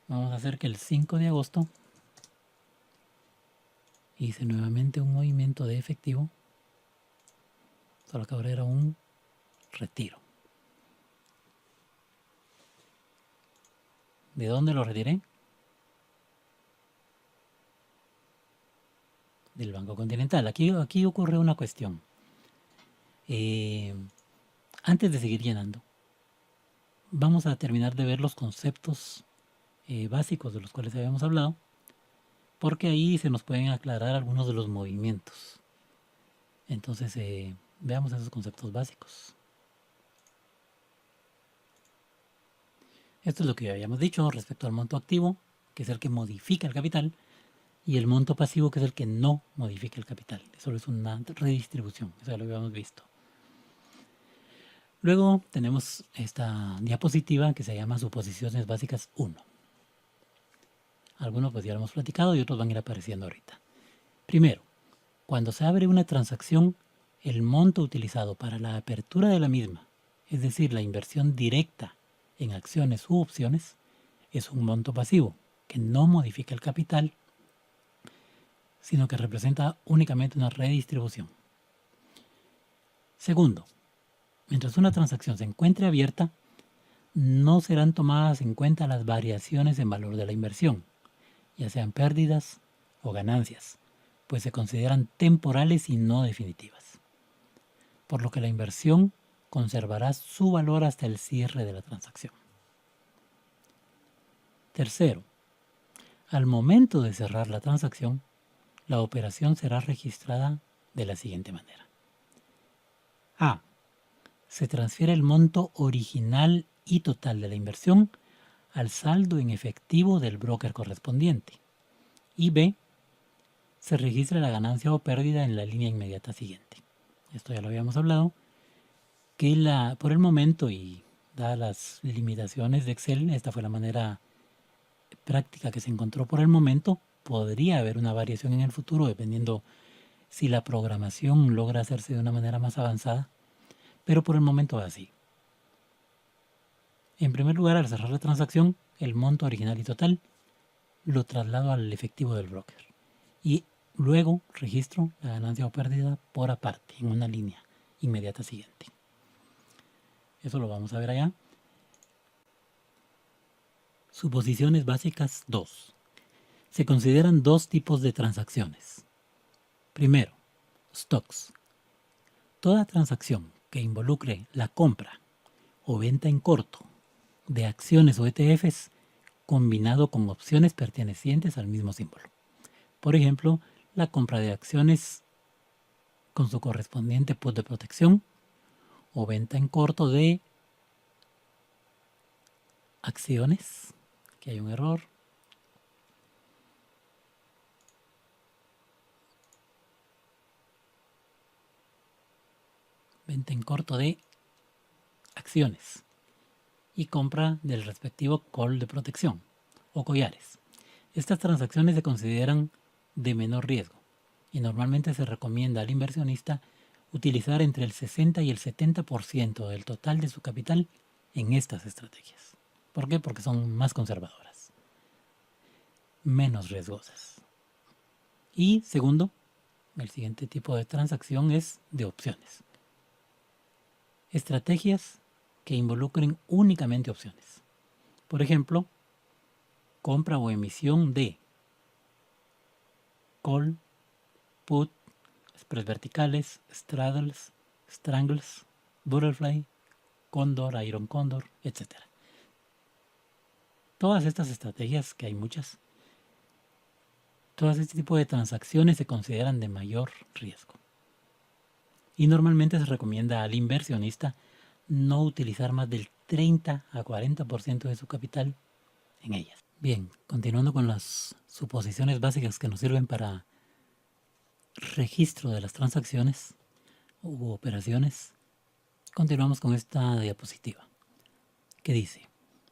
Vamos a hacer que el 5 de agosto hice nuevamente un movimiento de efectivo, solo que ahora era un retiro. ¿De dónde lo retiré? Del Banco Continental. Aquí ocurre una cuestión. Antes de seguir llenando, vamos a terminar de ver los conceptos básicos de los cuales habíamos hablado, porque ahí se nos pueden aclarar algunos de los movimientos. Entonces, veamos esos conceptos básicos. Esto es lo que ya habíamos dicho respecto al monto activo, que es el que modifica el capital, y el monto pasivo, que es el que no modifica el capital. Eso es una redistribución, eso ya lo habíamos visto. Luego tenemos esta diapositiva que se llama Suposiciones Básicas 1. Algunos pues ya lo hemos platicado y otros van a ir apareciendo ahorita. Primero, cuando se abre una transacción, el monto utilizado para la apertura de la misma, es decir, la inversión directa en acciones u opciones, es un monto pasivo que no modifica el capital, sino que representa únicamente una redistribución. Segundo, mientras una transacción se encuentre abierta, no serán tomadas en cuenta las variaciones en valor de la inversión, ya sean pérdidas o ganancias, pues se consideran temporales y no definitivas, por lo que la inversión conservará su valor hasta el cierre de la transacción. Tercero, al momento de cerrar la transacción, la operación será registrada de la siguiente manera. A. Se transfiere el monto original y total de la inversión al saldo en efectivo del broker correspondiente. Y B. Se registra la ganancia o pérdida en la línea inmediata siguiente. Esto ya lo habíamos hablado, que por el momento y dadas las limitaciones de Excel, esta fue la manera práctica que se encontró por el momento. Podría haber una variación en el futuro dependiendo si la programación logra hacerse de una manera más avanzada, pero por el momento es así. En primer lugar, al cerrar la transacción, el monto original y total lo traslado al efectivo del broker y luego registro la ganancia o pérdida por aparte en una línea inmediata siguiente. Eso lo vamos a ver allá. Suposiciones básicas 2. Se consideran dos tipos de transacciones. Primero, stocks. Toda transacción que involucre la compra o venta en corto de acciones o ETFs combinado con opciones pertenecientes al mismo símbolo. Por ejemplo, la compra de acciones con su correspondiente put de protección o venta en corto de acciones, que hay un error, venta en corto de acciones y compra del respectivo call de protección o collares. Estas transacciones se consideran de menor riesgo y normalmente se recomienda al inversionista utilizar entre el 60 y el 70% del total de su capital en estas estrategias. ¿Por qué? Porque son más conservadoras, menos riesgosas. Y segundo, el siguiente tipo de transacción es de opciones. Estrategias que involucren únicamente opciones. Por ejemplo, compra o emisión de call, put, spreads verticales, straddles, strangles, butterfly, cóndor, iron cóndor, etc. Todas estas estrategias, que hay muchas, todas este tipo de transacciones se consideran de mayor riesgo. Y normalmente se recomienda al inversionista no utilizar más del 30 a 40% de su capital en ellas. Bien, continuando con las suposiciones básicas que nos sirven para registro de las transacciones u operaciones, continuamos con esta diapositiva que dice: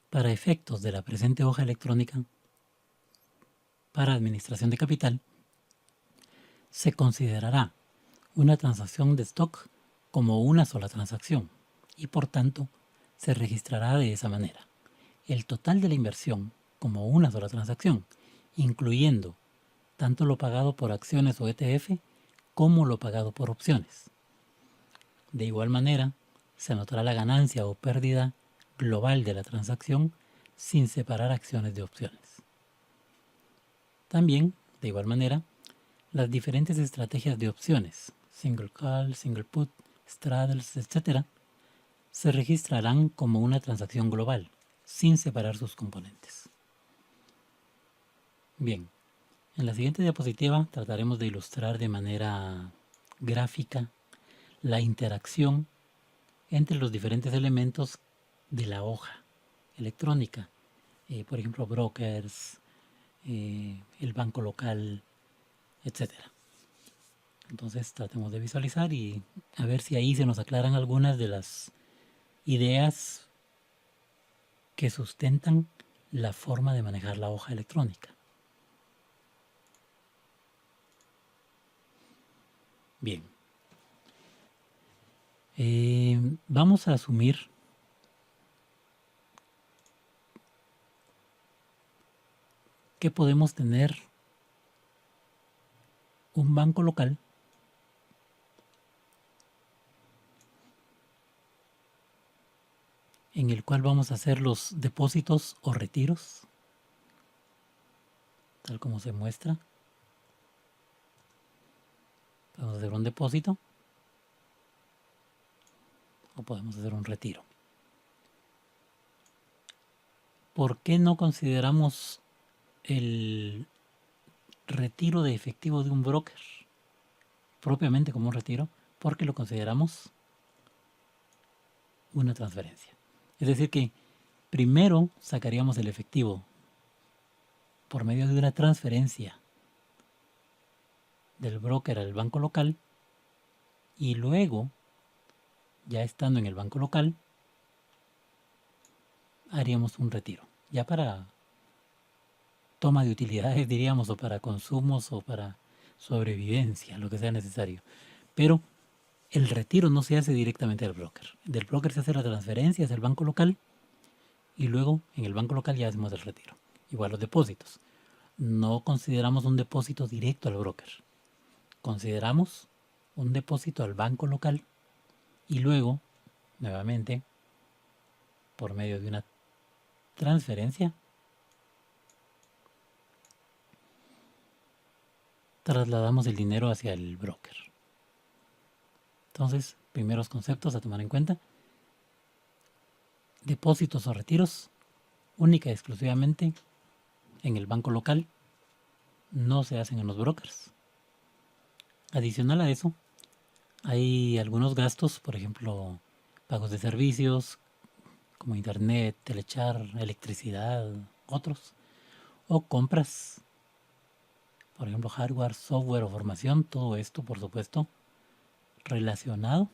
para efectos de la presente hoja electrónica para administración de capital, se considerará una transacción de stock como una sola transacción y por tanto se registrará de esa manera el total de la inversión como una sola transacción, incluyendo tanto lo pagado por acciones o ETF como lo pagado por opciones. De igual manera, se anotará la ganancia o pérdida global de la transacción sin separar acciones de opciones. También, de igual manera, las diferentes estrategias de opciones, single call, single put, straddles, etc., se registrarán como una transacción global, sin separar sus componentes. Bien, en la siguiente diapositiva trataremos de ilustrar de manera gráfica la interacción entre los diferentes elementos de la hoja electrónica, por ejemplo, brokers, el banco local, etc. Entonces tratemos de visualizar y a ver si ahí se nos aclaran algunas de las ideas que sustentan la forma de manejar la hoja electrónica. Bien. Vamos a asumir que podemos tener un banco local en el cual vamos a hacer los depósitos o retiros, tal como se muestra. Podemos hacer un depósito o podemos hacer un retiro. ¿Por qué no consideramos el retiro de efectivo de un broker propiamente como un retiro? Porque lo consideramos una transferencia. Es decir que primero sacaríamos el efectivo por medio de una transferencia del broker al banco local y luego, ya estando en el banco local, haríamos un retiro. Ya para toma de utilidades, diríamos, o para consumos o para sobrevivencia, lo que sea necesario. Pero el retiro no se hace directamente del broker. Del broker se hace la transferencia hacia el banco local y luego en el banco local ya hacemos el retiro. Igual los depósitos. No consideramos un depósito directo al broker. Consideramos un depósito al banco local y luego, nuevamente, por medio de una transferencia, trasladamos el dinero hacia el broker. Entonces, primeros conceptos a tomar en cuenta. Depósitos o retiros, única y exclusivamente en el banco local, no se hacen en los brokers. Adicional a eso, hay algunos gastos, por ejemplo, pagos de servicios como internet, telechar, electricidad, otros, o compras, por ejemplo, hardware, software o formación, todo esto, por supuesto, relacionado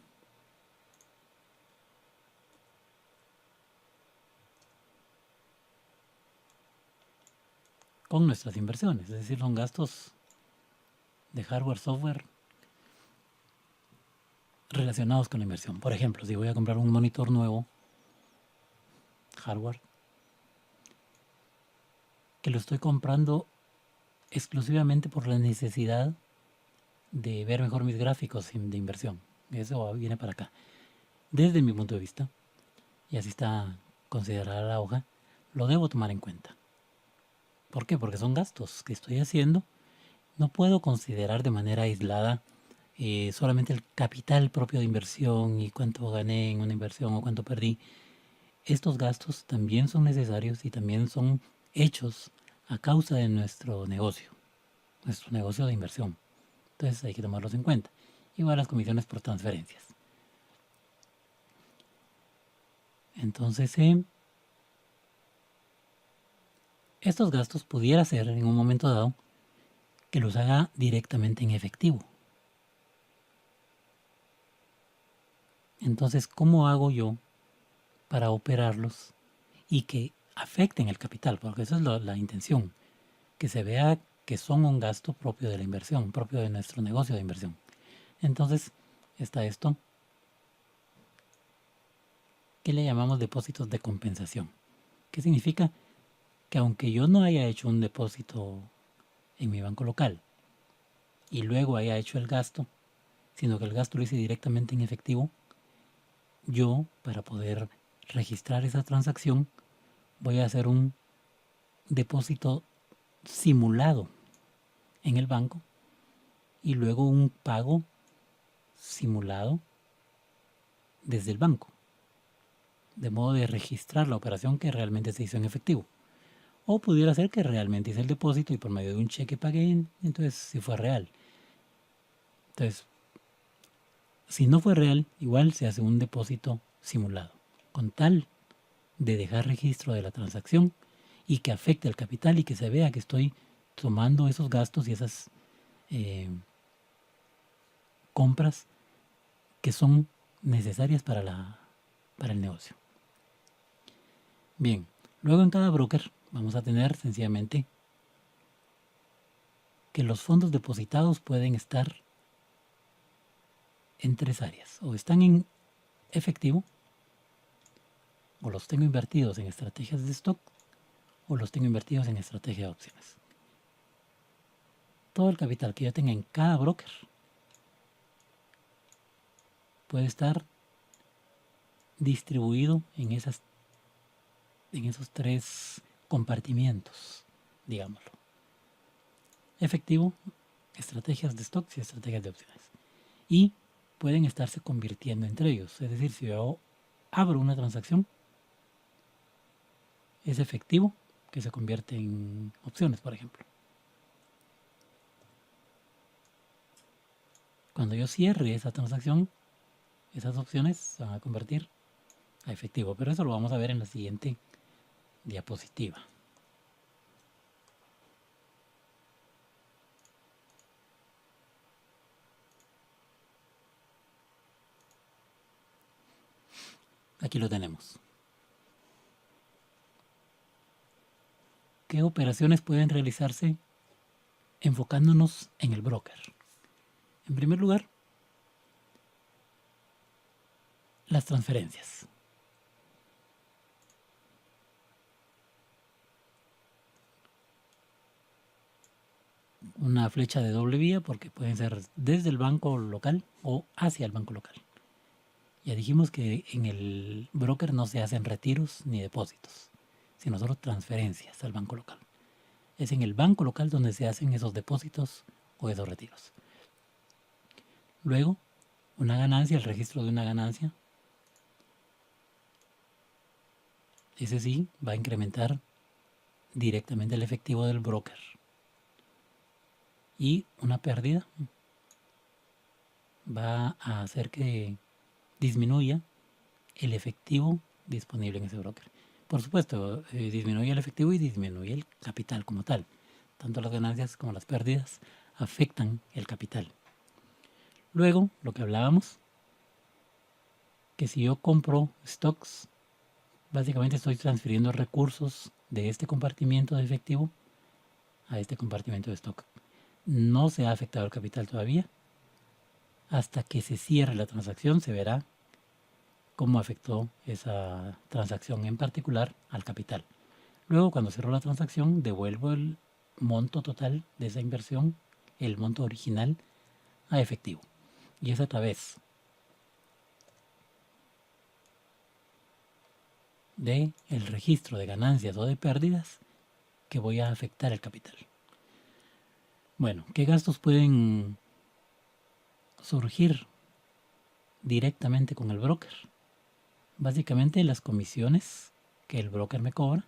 con nuestras inversiones, es decir, son gastos de hardware, software relacionados con la inversión. Por ejemplo, si voy a comprar un monitor nuevo, hardware, que lo estoy comprando exclusivamente por la necesidad de ver mejor mis gráficos de inversión. Eso viene para acá. Desde mi punto de vista, y así está considerada la hoja, lo debo tomar en cuenta. ¿Por qué? Porque son gastos que estoy haciendo. No puedo considerar de manera aislada solamente el capital propio de inversión y cuánto gané en una inversión o cuánto perdí. Estos gastos también son necesarios y también son hechos a causa de nuestro negocio de inversión. Entonces hay que tomarlos en cuenta. Igual las comisiones por transferencias. Entonces, estos gastos pudiera ser en un momento dado que los haga directamente en efectivo. Entonces, ¿cómo hago yo para operarlos y que afecten el capital? Porque esa es la intención, que se vea que son un gasto propio de la inversión, propio de nuestro negocio de inversión. Entonces, está esto que le llamamos depósitos de compensación. ¿Qué significa? Que aunque yo no haya hecho un depósito en mi banco local y luego haya hecho el gasto, sino que el gasto lo hice directamente en efectivo, yo, para poder registrar esa transacción, voy a hacer un depósito simulado en el banco y luego un pago simulado desde el banco, de modo de registrar la operación que realmente se hizo en efectivo. O pudiera ser que realmente hice el depósito y por medio de un cheque pagué, entonces sí fue real. Entonces, si no fue real, igual se hace un depósito simulado, con tal de dejar registro de la transacción y que afecte al capital y que se vea que estoy tomando esos gastos y esas compras que son necesarias para el negocio. Bien, luego en cada broker vamos a tener sencillamente que los fondos depositados pueden estar en tres áreas. O están en efectivo, o los tengo invertidos en estrategias de stock, o los tengo invertidos en estrategia de opciones. Todo el capital que yo tenga en cada broker puede estar distribuido en esas en esos tres compartimientos, digámoslo. Efectivo, estrategias de stocks y estrategias de opciones. Y pueden estarse convirtiendo entre ellos. Es decir, si yo abro una transacción, es efectivo que se convierte en opciones, por ejemplo. Cuando yo cierre esa transacción, esas opciones se van a convertir a efectivo. Pero eso lo vamos a ver en la siguiente diapositiva. Aquí lo tenemos. ¿Qué operaciones pueden realizarse enfocándonos en el broker? En primer lugar, las transferencias. Una flecha de doble vía porque pueden ser desde el banco local o hacia el banco local. Ya dijimos que en el broker no se hacen retiros ni depósitos, sino solo transferencias al banco local. Es en el banco local donde se hacen esos depósitos o esos retiros. Luego, una ganancia, el registro de una ganancia. Ese sí va a incrementar directamente el efectivo del broker. Y una pérdida va a hacer que disminuya el efectivo disponible en ese broker. Por supuesto, disminuye el efectivo y disminuye el capital como tal. Tanto las ganancias como las pérdidas afectan el capital. Luego, lo que hablábamos, que si yo compro stocks, básicamente estoy transfiriendo recursos de este compartimiento de efectivo a este compartimiento de stock. No se ha afectado el capital todavía. Hasta que se cierre la transacción se verá cómo afectó esa transacción en particular al capital. Luego, cuando cierro la transacción, devuelvo el monto total de esa inversión, el monto original, a efectivo. Y es a través de el registro de ganancias o de pérdidas que voy a afectar el capital. Bueno, ¿qué gastos pueden surgir directamente con el broker? Básicamente las comisiones que el broker me cobra,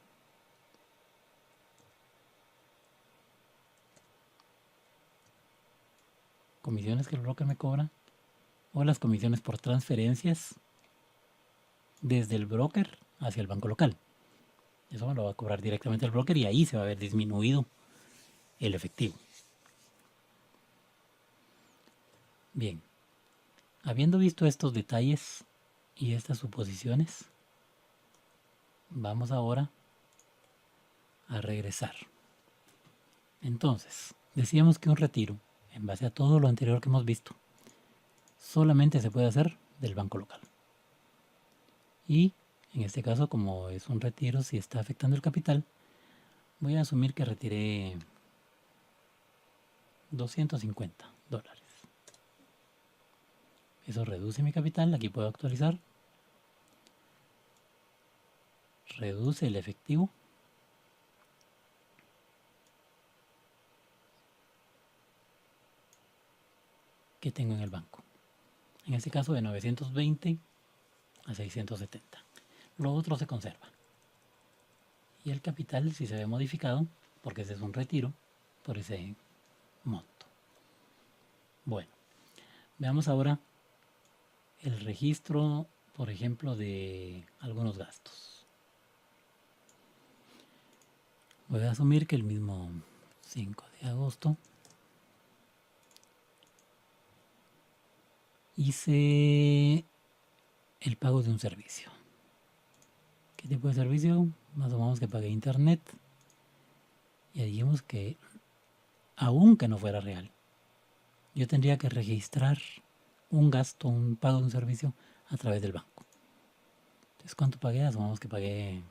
o las comisiones por transferencias desde el broker hacia el banco local. Eso me lo va a cobrar directamente el broker y ahí se va a ver disminuido el efectivo. Bien, habiendo visto estos detalles y estas suposiciones, vamos ahora a regresar. Entonces, decíamos que un retiro, en base a todo lo anterior que hemos visto, solamente se puede hacer del banco local. Y en este caso, como es un retiro, si está afectando el capital, voy a asumir que retiré $250. Eso reduce mi capital, aquí puedo actualizar. Reduce el efectivo. Que tengo en el banco. En este caso de 920 a 670. Lo otro se conserva. Y el capital sí se ve modificado porque ese es un retiro por ese monto. Bueno, veamos ahora el registro, por ejemplo, de algunos gastos. Voy a asumir que el mismo 5 de agosto hice el pago de un servicio. ¿Qué tipo de servicio? Más o menos que pagué internet. Ya dijimos que, aunque no fuera real, yo tendría que registrar un gasto, un pago de un servicio a través del banco. Entonces, ¿cuánto pagué? Asumamos que pagué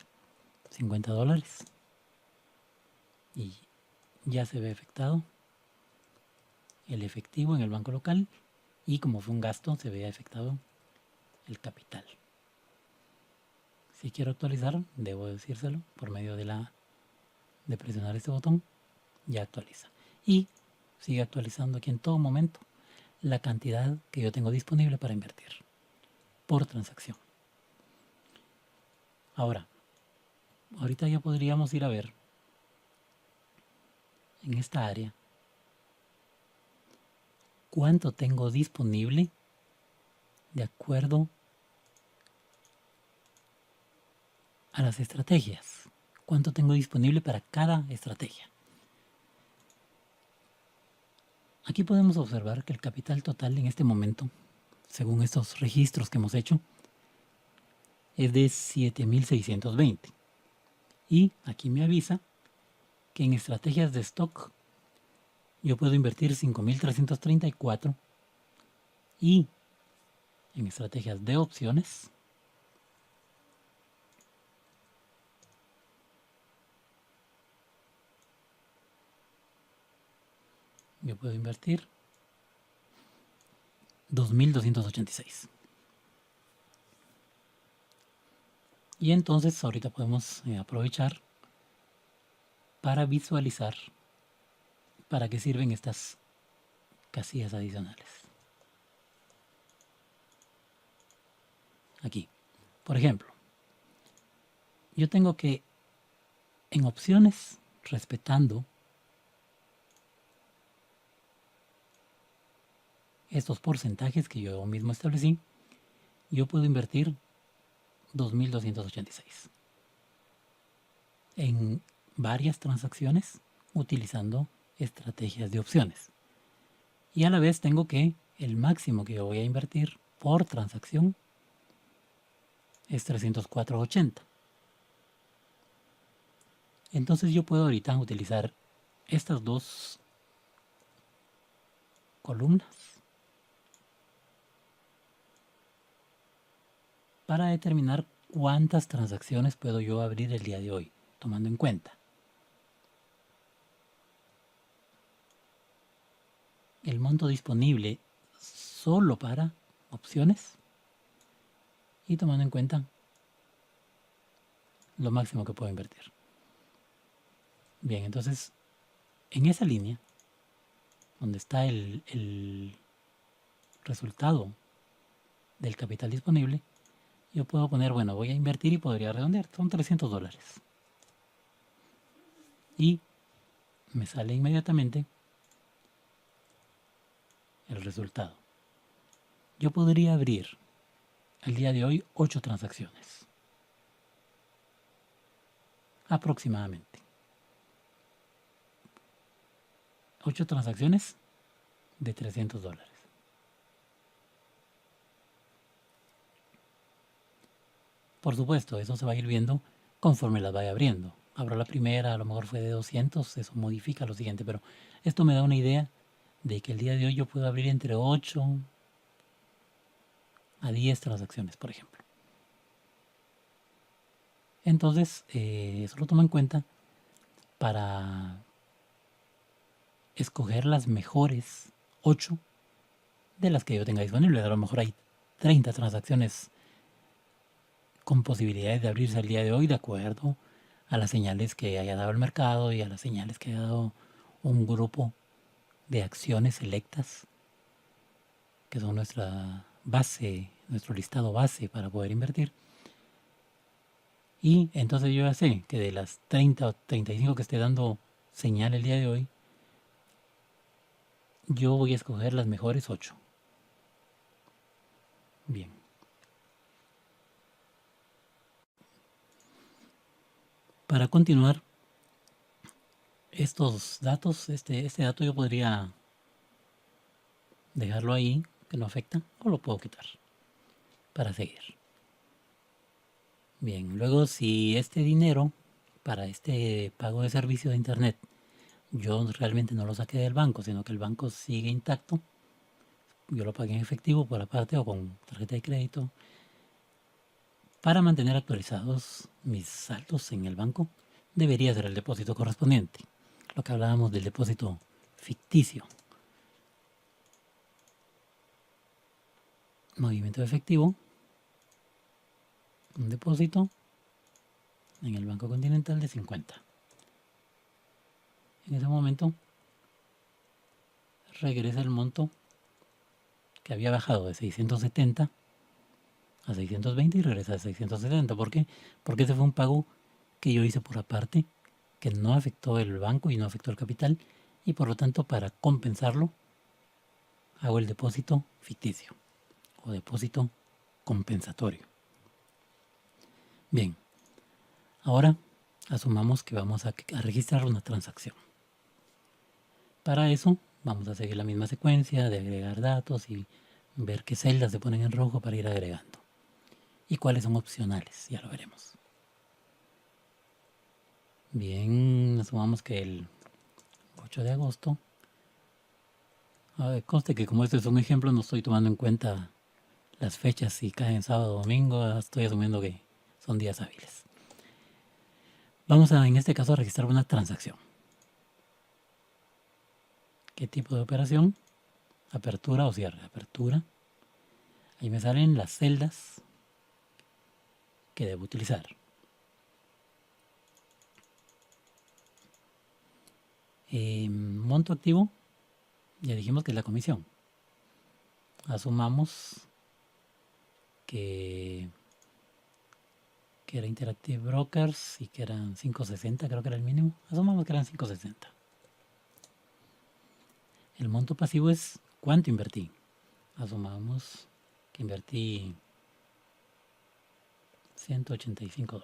$50 y ya se ve afectado el efectivo en el banco local y como fue un gasto se ve afectado el capital. Si quiero actualizar, debo decírselo por medio de presionar este botón. Ya actualiza. Y sigue actualizando aquí en todo momento la cantidad que yo tengo disponible para invertir por transacción. Ahora, ahorita ya podríamos ir a ver en esta área cuánto tengo disponible de acuerdo a las estrategias. Cuánto tengo disponible para cada estrategia. Aquí podemos observar que el capital total en este momento, según estos registros que hemos hecho, es de 7.620. Y aquí me avisa que en estrategias de stock yo puedo invertir 5.334 y en estrategias de opciones yo puedo invertir 2.286. Y entonces ahorita podemos aprovechar para visualizar para qué sirven estas casillas adicionales. Aquí, por ejemplo, yo tengo que en opciones, respetando estos porcentajes que yo mismo establecí, yo puedo invertir 2.286 en varias transacciones utilizando estrategias de opciones. Y a la vez tengo que el máximo que yo voy a invertir por transacción es 304.80. Entonces yo puedo ahorita utilizar estas dos columnas para determinar cuántas transacciones puedo yo abrir el día de hoy, tomando en cuenta el monto disponible solo para opciones y tomando en cuenta lo máximo que puedo invertir. Bien, entonces en esa línea donde está el resultado del capital disponible, yo puedo poner, bueno, voy a invertir y podría redondear, son $300. Y me sale inmediatamente el resultado. Yo podría abrir el día de hoy 8 transacciones. Aproximadamente. 8 transacciones de $300. Por supuesto, eso se va a ir viendo conforme las vaya abriendo. Abro la primera, a lo mejor fue de 200, eso modifica lo siguiente, pero esto me da una idea de que el día de hoy yo puedo abrir entre 8 a 10 transacciones, por ejemplo. Entonces, eso lo tomo en cuenta para escoger las mejores 8 de las que yo tenga disponibles. A lo mejor hay 30 transacciones con posibilidades de abrirse el día de hoy de acuerdo a las señales que haya dado el mercado y a las señales que haya dado un grupo de acciones selectas que son nuestra base, nuestro listado base para poder invertir. Y entonces yo ya sé que de las 30 o 35 que esté dando señal el día de hoy, yo voy a escoger las mejores 8. Bien. Para continuar, estos datos, este dato yo podría dejarlo ahí, que no afecta, o lo puedo quitar para seguir. Bien, luego si este dinero para este pago de servicio de internet yo realmente no lo saqué del banco, sino que el banco sigue intacto, yo lo pagué en efectivo por aparte o con tarjeta de crédito, para mantener actualizados mis saldos en el banco, debería ser el depósito correspondiente. Lo que hablábamos del depósito ficticio. Movimiento efectivo. Un depósito en el Banco Continental de 50. En ese momento regresa el monto que había bajado de 670 a 620 y regresa a 670. ¿Por qué? Porque ese fue un pago que yo hice por aparte, que no afectó el banco y no afectó el capital, y por lo tanto para compensarlo hago el depósito ficticio o depósito compensatorio. Bien, ahora asumamos que vamos a registrar una transacción. Para eso vamos a seguir la misma secuencia de agregar datos y ver qué celdas se ponen en rojo para ir agregando. Y cuáles son opcionales, ya lo veremos. Bien, asumamos que el 8 de agosto, conste que como este es un ejemplo, no estoy tomando en cuenta las fechas si caen sábado o domingo, estoy asumiendo que son días hábiles. Vamos a, en este caso, a registrar una transacción. ¿Qué tipo de operación? Apertura o cierre. Apertura. Ahí me salen las celdas que debo utilizar. Monto activo, ya dijimos que es la comisión. Asumamos que era Interactive Brokers y que eran 5.60, creo que era el mínimo. Asumamos que eran 5.60. El monto pasivo es cuánto invertí. Asumamos que invertí $185.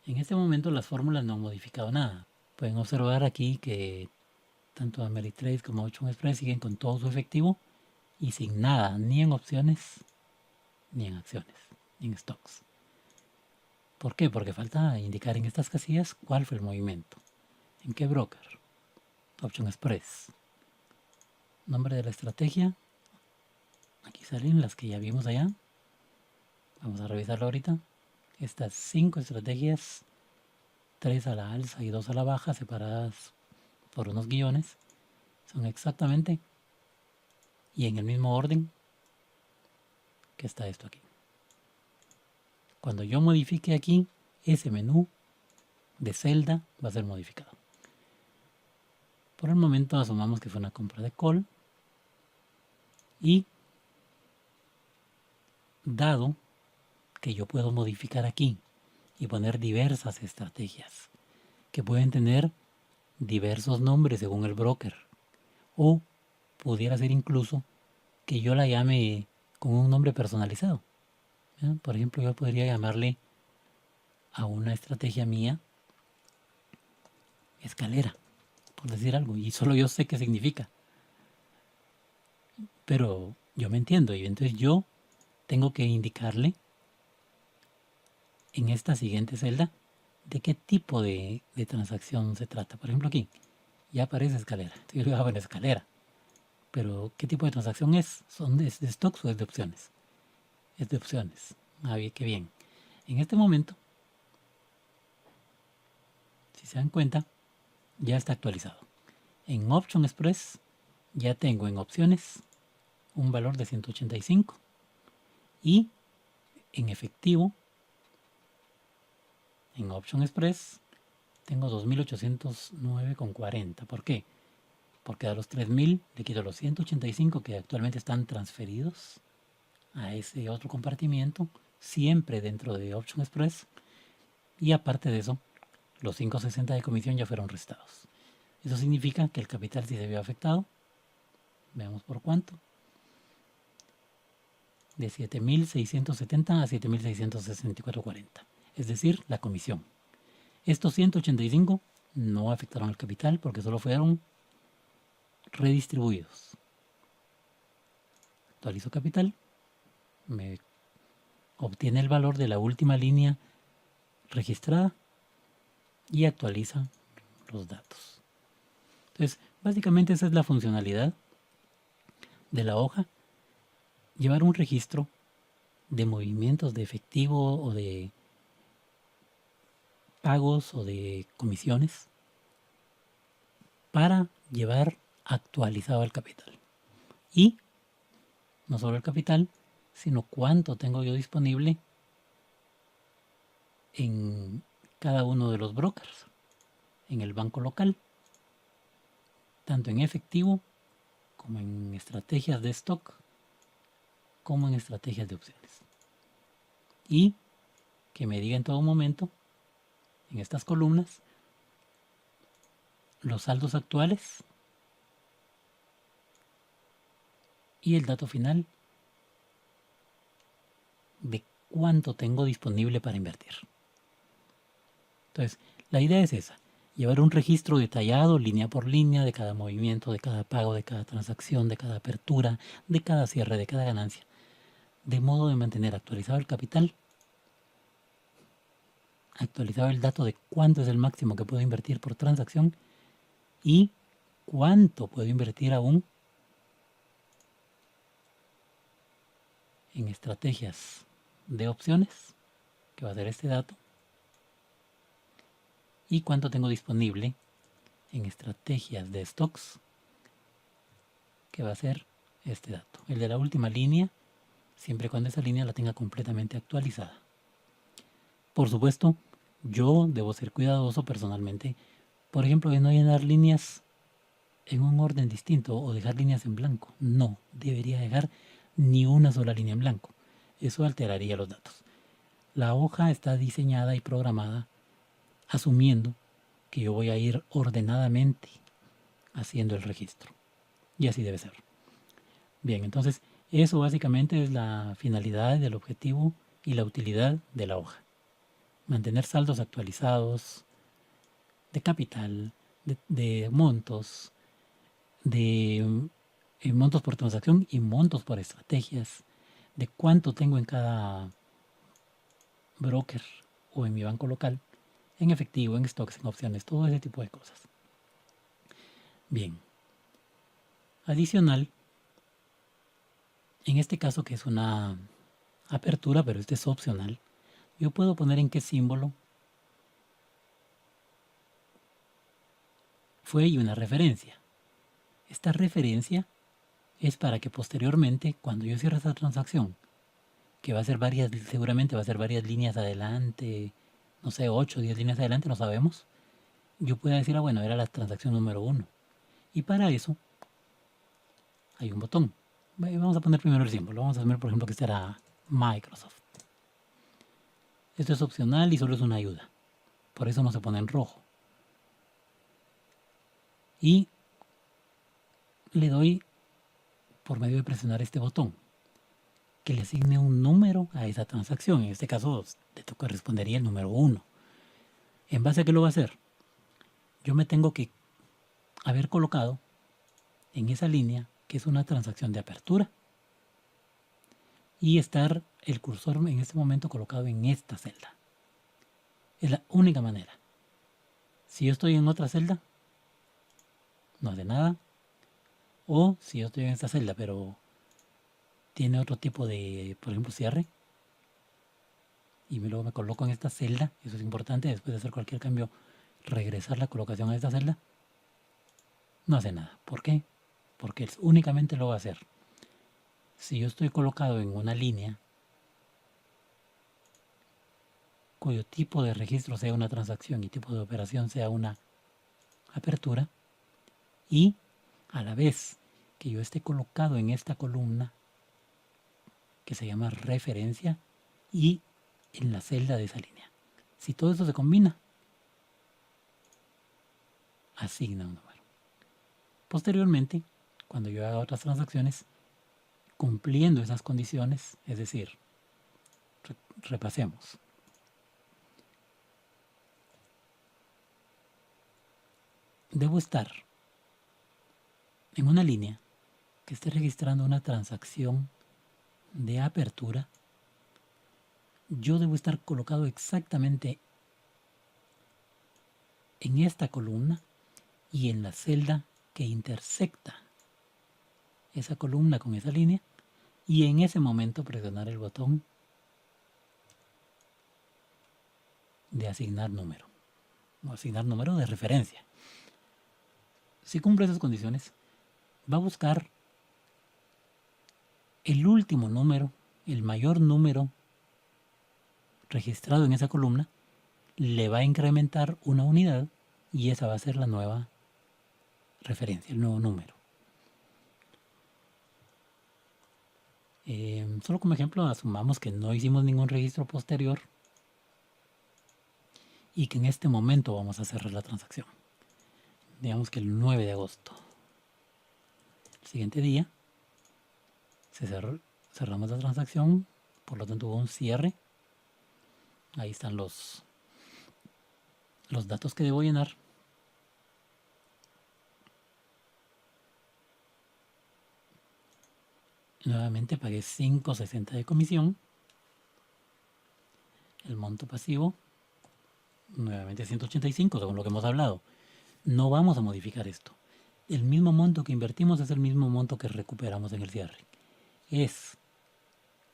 En este momento las fórmulas no han modificado nada. Pueden observar aquí que tanto Ameritrade como Option Express siguen con todo su efectivo y sin nada, ni en opciones, ni en acciones, ni en stocks. ¿Por qué? Porque falta indicar en estas casillas cuál fue el movimiento. ¿En qué broker? Option Express. Nombre de la estrategia. Aquí salen las que ya vimos allá. Vamos a revisarlo ahorita. Estas 5 estrategias, 3 a la alza y 2 a la baja, separadas por unos guiones, son exactamente y en el mismo orden que está esto aquí. Cuando yo modifique aquí, ese menú de celda va a ser modificado. Por el momento asumamos que fue una compra de call y dado que yo puedo modificar aquí y poner diversas estrategias que pueden tener diversos nombres según el broker, o pudiera ser incluso que yo la llame con un nombre personalizado. ¿Ya? Por ejemplo, yo podría llamarle a una estrategia mía escalera, por decir algo, y solo yo sé qué significa, pero yo me entiendo y entonces yo tengo que indicarle en esta siguiente celda de qué tipo de transacción se trata. Por ejemplo, aquí ya aparece escalera. Entonces yo le digo, bueno, escalera. Pero ¿qué tipo de transacción es? ¿Es de stocks o es de opciones? Es de opciones. Ah, bien, qué bien. En este momento, si se dan cuenta, ya está actualizado. En Option Express ya tengo en opciones un valor de 185 y en efectivo en Option Express tengo 2.809,40. ¿Por qué? Porque a los 3.000 le quito los 185 que actualmente están transferidos a ese otro compartimiento, siempre dentro de Option Express, y aparte de eso, los 5.60 de comisión ya fueron restados. Eso significa que el capital sí se vio afectado. Veamos por cuánto. De 7.670 a 7.664,40. Es decir, la comisión. Estos 185 no afectaron al capital porque solo fueron redistribuidos. Actualizo capital. Me obtiene el valor de la última línea registrada y actualiza los datos. Entonces, básicamente esa es la funcionalidad de la hoja. Llevar un registro de movimientos de efectivo o de pagos o de comisiones para llevar actualizado el capital. Y no solo el capital, sino cuánto tengo yo disponible en cada uno de los brokers, en el banco local, tanto en efectivo como en estrategias de stock, como en estrategias de opciones. Y que me diga en todo momento, en estas columnas, los saldos actuales y el dato final de cuánto tengo disponible para invertir. Entonces, la idea es esa, llevar un registro detallado, línea por línea, de cada movimiento, de cada pago, de cada transacción, de cada apertura, de cada cierre, de cada ganancia, de modo de mantener actualizado el capital, actualizado el dato de cuánto es el máximo que puedo invertir por transacción y cuánto puedo invertir aún en estrategias de opciones, que va a ser este dato, y cuánto tengo disponible en estrategias de stocks, que va a ser este dato. El de la última línea, siempre y cuando esa línea la tenga completamente actualizada. Por supuesto, yo debo ser cuidadoso personalmente, por ejemplo, de no llenar líneas en un orden distinto o dejar líneas en blanco. No debería dejar ni una sola línea en blanco. Eso alteraría los datos. La hoja está diseñada y programada asumiendo que yo voy a ir ordenadamente haciendo el registro. Y así debe ser. Bien, entonces eso básicamente es la finalidad, el objetivo y la utilidad de la hoja. Mantener saldos actualizados de capital, de montos, de montos por transacción y montos por estrategias, de cuánto tengo en cada broker o en mi banco local, en efectivo, en stocks, en opciones, todo ese tipo de cosas. Bien. Adicional, en este caso que es una apertura, pero este es opcional, yo puedo poner en qué símbolo fue y una referencia. Esta referencia es para que posteriormente, cuando yo cierre esta transacción, que va a ser varias, seguramente va a ser varias líneas adelante, no sé, 8 o 10 líneas adelante, no sabemos, yo pueda decir, bueno, era la transacción número 1. Y para eso hay un botón. Vamos a poner primero el símbolo. Vamos a poner, por ejemplo, que este era Microsoft. Esto es opcional y solo es una ayuda. Por eso no se pone en rojo. Y le doy, por medio de presionar este botón, que le asigne un número a esa transacción. En este caso, le correspondería el número 1. ¿En base a qué lo va a hacer? Yo me tengo que haber colocado en esa línea, que es una transacción de apertura, y estar el cursor en este momento colocado en esta celda. Es la única manera. Si yo estoy en otra celda, no hace nada. O si yo estoy en esta celda, pero tiene otro tipo de, por ejemplo, cierre, y luego me coloco en esta celda, eso es importante, después de hacer cualquier cambio, regresar la colocación a esta celda, no hace nada. ¿Por qué? Porque únicamente lo va a hacer si yo estoy colocado en una línea cuyo tipo de registro sea una transacción y tipo de operación sea una apertura, y a la vez que yo esté colocado en esta columna que se llama referencia y en la celda de esa línea. Si todo eso se combina, asigna un número. Posteriormente, cuando yo haga otras transacciones, cumpliendo esas condiciones, es decir, repasemos. Debo estar en una línea que esté registrando una transacción de apertura. Yo debo estar colocado exactamente en esta columna y en la celda que intersecta esa columna con esa línea, y en ese momento presionar el botón de asignar número, o asignar número de referencia. Si cumple esas condiciones, va a buscar el último número, el mayor número registrado en esa columna, le va a incrementar una unidad y esa va a ser la nueva referencia, el nuevo número. Solo como ejemplo, asumamos que no hicimos ningún registro posterior y que en este momento vamos a cerrar la transacción. Digamos que el 9 de agosto. El siguiente día cerramos la transacción, por lo tanto hubo un cierre. Ahí están los datos que debo llenar. Nuevamente pagué 5.60 de comisión. El monto pasivo, nuevamente 185, según lo que hemos hablado. No vamos a modificar esto. El mismo monto que invertimos es el mismo monto que recuperamos en el cierre. Es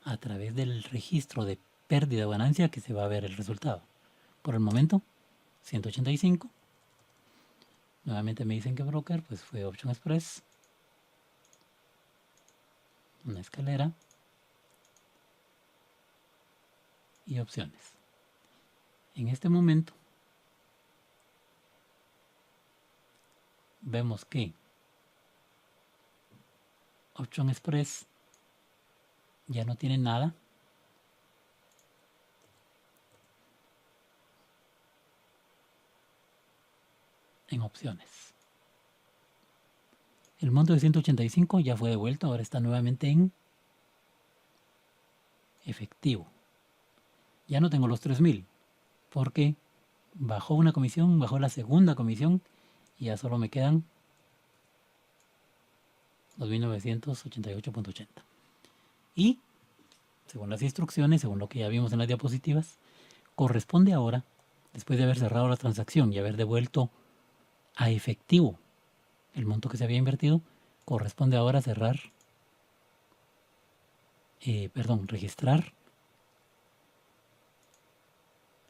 a través del registro de pérdida o ganancia que se va a ver el resultado. Por el momento, 185. Nuevamente me dicen que broker, pues fue Option Express. Una escalera. Y opciones. En este momento, vemos que Option Express ya no tiene nada. En opciones. El monto de 185 ya fue devuelto, ahora está nuevamente en efectivo. Ya no tengo los 3.000 porque bajó una comisión, bajó la segunda comisión y ya solo me quedan 2.988.80. Y, según las instrucciones, según lo que ya vimos en las diapositivas, corresponde ahora, después de haber cerrado la transacción y haber devuelto a efectivo el monto que se había invertido, corresponde ahora cerrar, registrar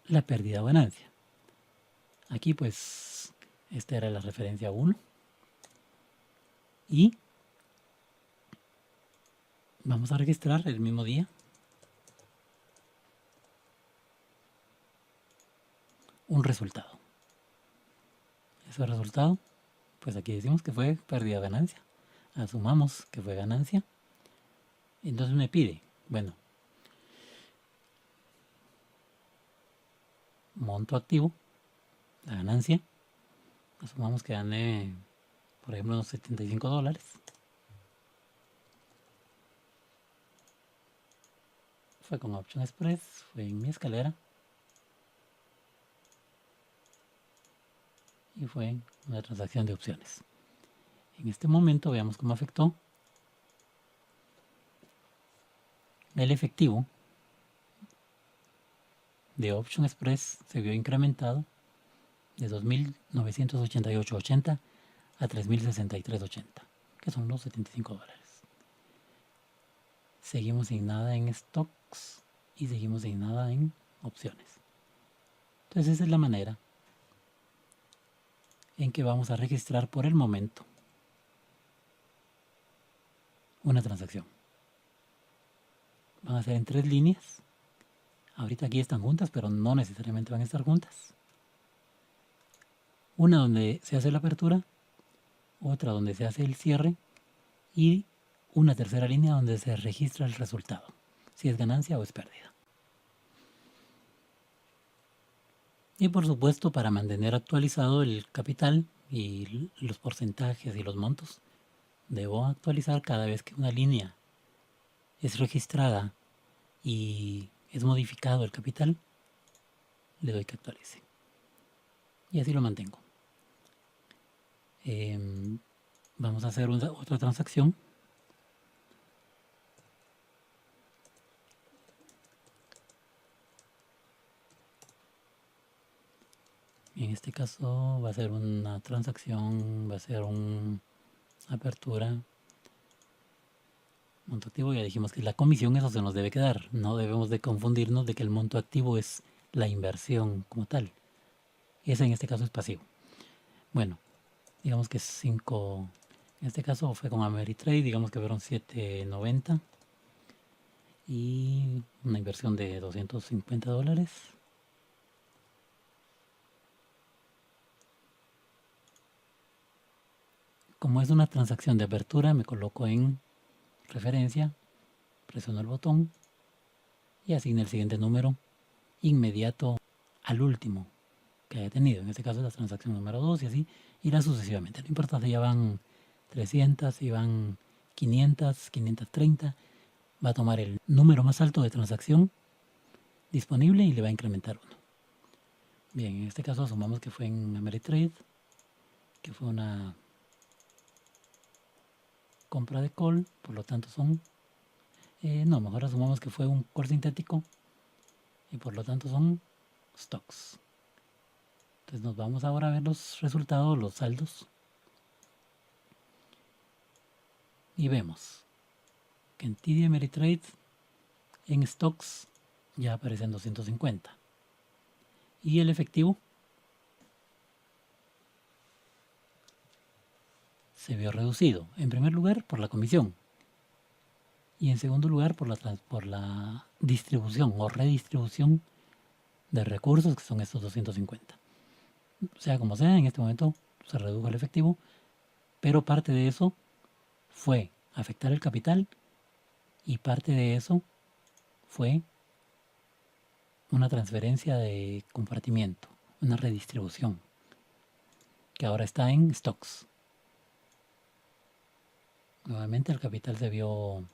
la pérdida o ganancia. Aquí pues esta era la referencia 1 y vamos a registrar el mismo día un resultado. Ese resultado, pues aquí decimos que fue pérdida o ganancia. Asumamos que fue ganancia. Entonces me pide, bueno, monto activo, la ganancia. Asumamos que gané, por ejemplo, unos $75. Fue con Option Express, fue en mi escalera. Y fue una transacción de opciones. En este momento veamos cómo afectó el efectivo de Option Express. Se vio incrementado de 2.988.80 a 3.063.80, que son los $75. Seguimos sin nada en stocks y seguimos sin nada en opciones. Entonces esa es la manera en que vamos a registrar por el momento una transacción. Van a ser en 3 líneas. Ahorita aquí están juntas, pero no necesariamente van a estar juntas. Una donde se hace la apertura, otra donde se hace el cierre y una tercera línea donde se registra el resultado, si es ganancia o es pérdida. Y por supuesto, para mantener actualizado el capital y los porcentajes y los montos, debo actualizar cada vez que una línea es registrada y es modificado el capital, le doy que actualice. Y así lo mantengo. Vamos a hacer otra transacción. En este caso va a ser una transacción, va a ser una apertura. Monto activo, ya dijimos que la comisión, eso se nos debe quedar. No debemos de confundirnos de que el monto activo es la inversión como tal. Ese en este caso es pasivo. Bueno, digamos que es 5, en este caso fue con Ameritrade, digamos que fueron $7.90 y una inversión de $250. Como es una transacción de apertura, me coloco en referencia, presiono el botón y asigno el siguiente número inmediato al último que haya tenido. En este caso es la transacción número 2 y así irá sucesivamente. No importa si ya van 300, si van 500, 530, va a tomar el número más alto de transacción disponible y le va a incrementar uno. Bien, en este caso asumamos que fue en Ameritrade, que fue una compra de call, por lo tanto son, no, mejor asumamos que fue un call sintético y por lo tanto son stocks. Entonces nos vamos ahora a ver los resultados, los saldos, y vemos que en TD Ameritrade en stocks ya aparecen 250 y el efectivo se vio reducido, en primer lugar por la comisión y en segundo lugar por la distribución o redistribución de recursos, que son estos 250. Sea como sea, en este momento se redujo el efectivo, pero parte de eso fue afectar el capital y parte de eso fue una transferencia de compartimiento, una redistribución, que ahora está en stocks. Nuevamente el capital se vio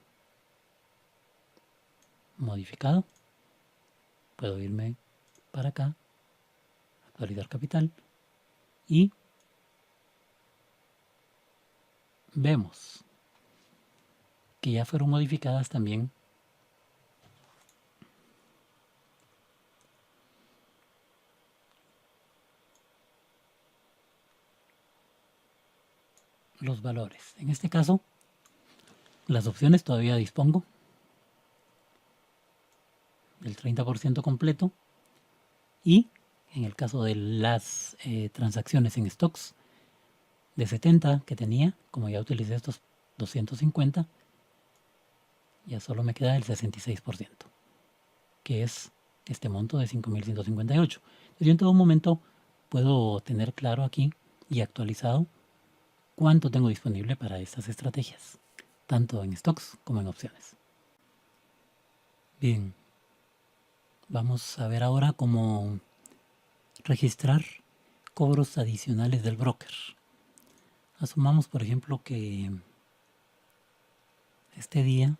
modificado. Puedo irme para acá, actualizar capital, y vemos que ya fueron modificadas también los valores. En este caso, las opciones todavía dispongo del 30% completo y en el caso de las transacciones en stocks de 70 que tenía, como ya utilicé estos 250, ya solo me queda el 66%, que es este monto de 5.158. Yo en todo momento puedo tener claro aquí y actualizado cuánto tengo disponible para estas estrategias, tanto en stocks como en opciones. Bien, vamos a ver ahora cómo registrar cobros adicionales del broker. Asumamos, por ejemplo, que este día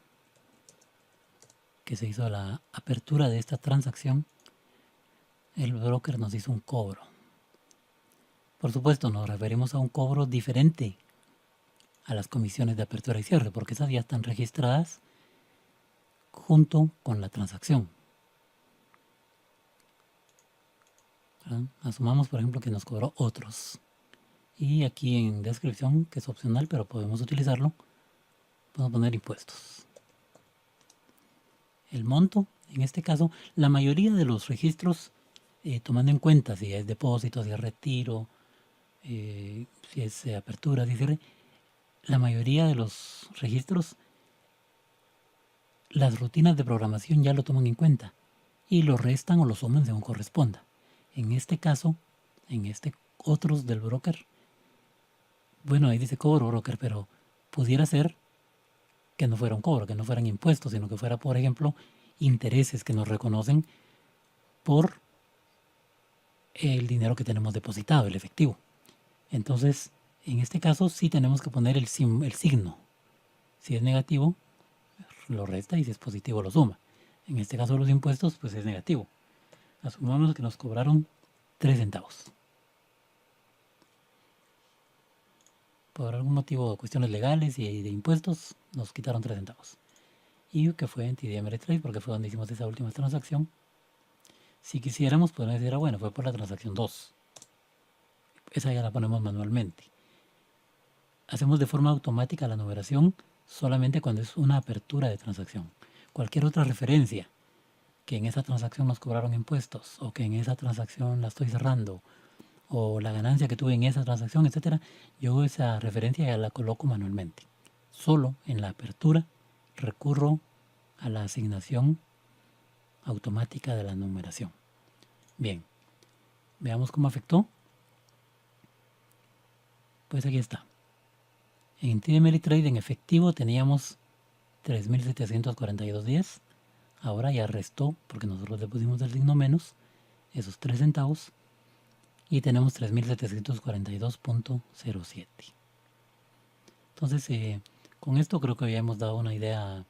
que se hizo la apertura de esta transacción, el broker nos hizo un cobro. Por supuesto, nos referimos a un cobro diferente a las comisiones de apertura y cierre, porque esas ya están registradas junto con la transacción. ¿Verdad? Asumamos, por ejemplo, que nos cobró otros. Y aquí en descripción, que es opcional, pero podemos utilizarlo, podemos poner impuestos. El monto, en este caso, la mayoría de los registros, tomando en cuenta si es depósito, si es retiro, si es apertura, si cierre, la mayoría de los registros, las rutinas de programación ya lo toman en cuenta y lo restan o lo suman según corresponda. En este caso, en este otros del broker, bueno, ahí dice cobro broker, pero pudiera ser que no fuera un cobro, que no fueran impuestos, sino que fuera, por ejemplo, intereses que nos reconocen por el dinero que tenemos depositado, el efectivo. Entonces, en este caso sí tenemos que poner el signo. Si es negativo, lo resta y si es positivo, lo suma. En este caso los impuestos, pues es negativo. Asumamos que nos cobraron 3 centavos. Por algún motivo, cuestiones legales y de impuestos, nos quitaron 3 centavos. Y que fue en TD Ameritrade, porque fue donde hicimos esa última transacción. Si quisiéramos, podemos decir, bueno, fue por la transacción 2. Esa ya la ponemos manualmente. Hacemos de forma automática la numeración solamente cuando es una apertura de transacción. Cualquier otra referencia que en esa transacción nos cobraron impuestos o que en esa transacción la estoy cerrando o la ganancia que tuve en esa transacción, etcétera, yo esa referencia ya la coloco manualmente. Solo en la apertura recurro a la asignación automática de la numeración. Bien, veamos cómo afectó. Pues aquí está. En TD Ameritrade en efectivo teníamos 3.742.10. Ahora ya restó, porque nosotros le pusimos el signo menos, esos 3 centavos. Y tenemos 3.742.07. Entonces, con esto creo que ya hemos dado una idea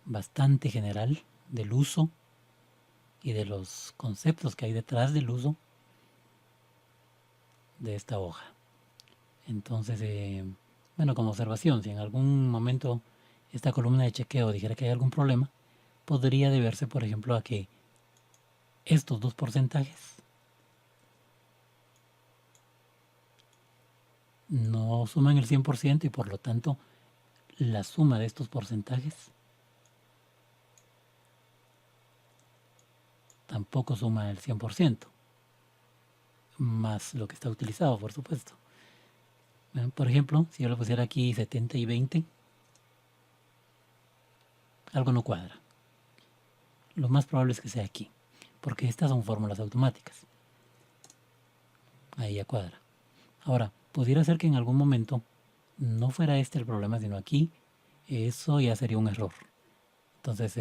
bastante general del uso y de los conceptos que hay detrás del uso de esta hoja. Entonces, bueno, como observación, si en algún momento esta columna de chequeo dijera que hay algún problema, podría deberse, por ejemplo, a que estos dos porcentajes no suman el 100% y por lo tanto la suma de estos porcentajes tampoco suma el 100%, más lo que está utilizado, por supuesto. Por ejemplo, si yo le pusiera aquí 70 y 20, algo no cuadra. Lo más probable es que sea aquí, porque estas son fórmulas automáticas. Ahí ya cuadra. Ahora, pudiera ser que en algún momento no fuera este el problema, sino aquí. Eso ya sería un error. Entonces,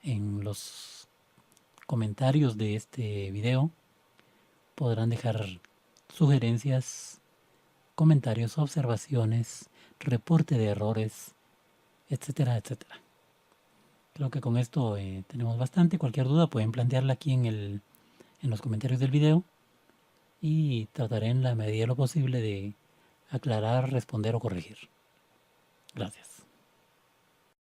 en los comentarios de este video podrán dejar sugerencias, comentarios, observaciones, reporte de errores, etcétera, etcétera. Creo que con esto tenemos bastante. Cualquier duda pueden plantearla aquí en los comentarios del video y trataré en la medida de lo posible de aclarar, responder o corregir. Gracias.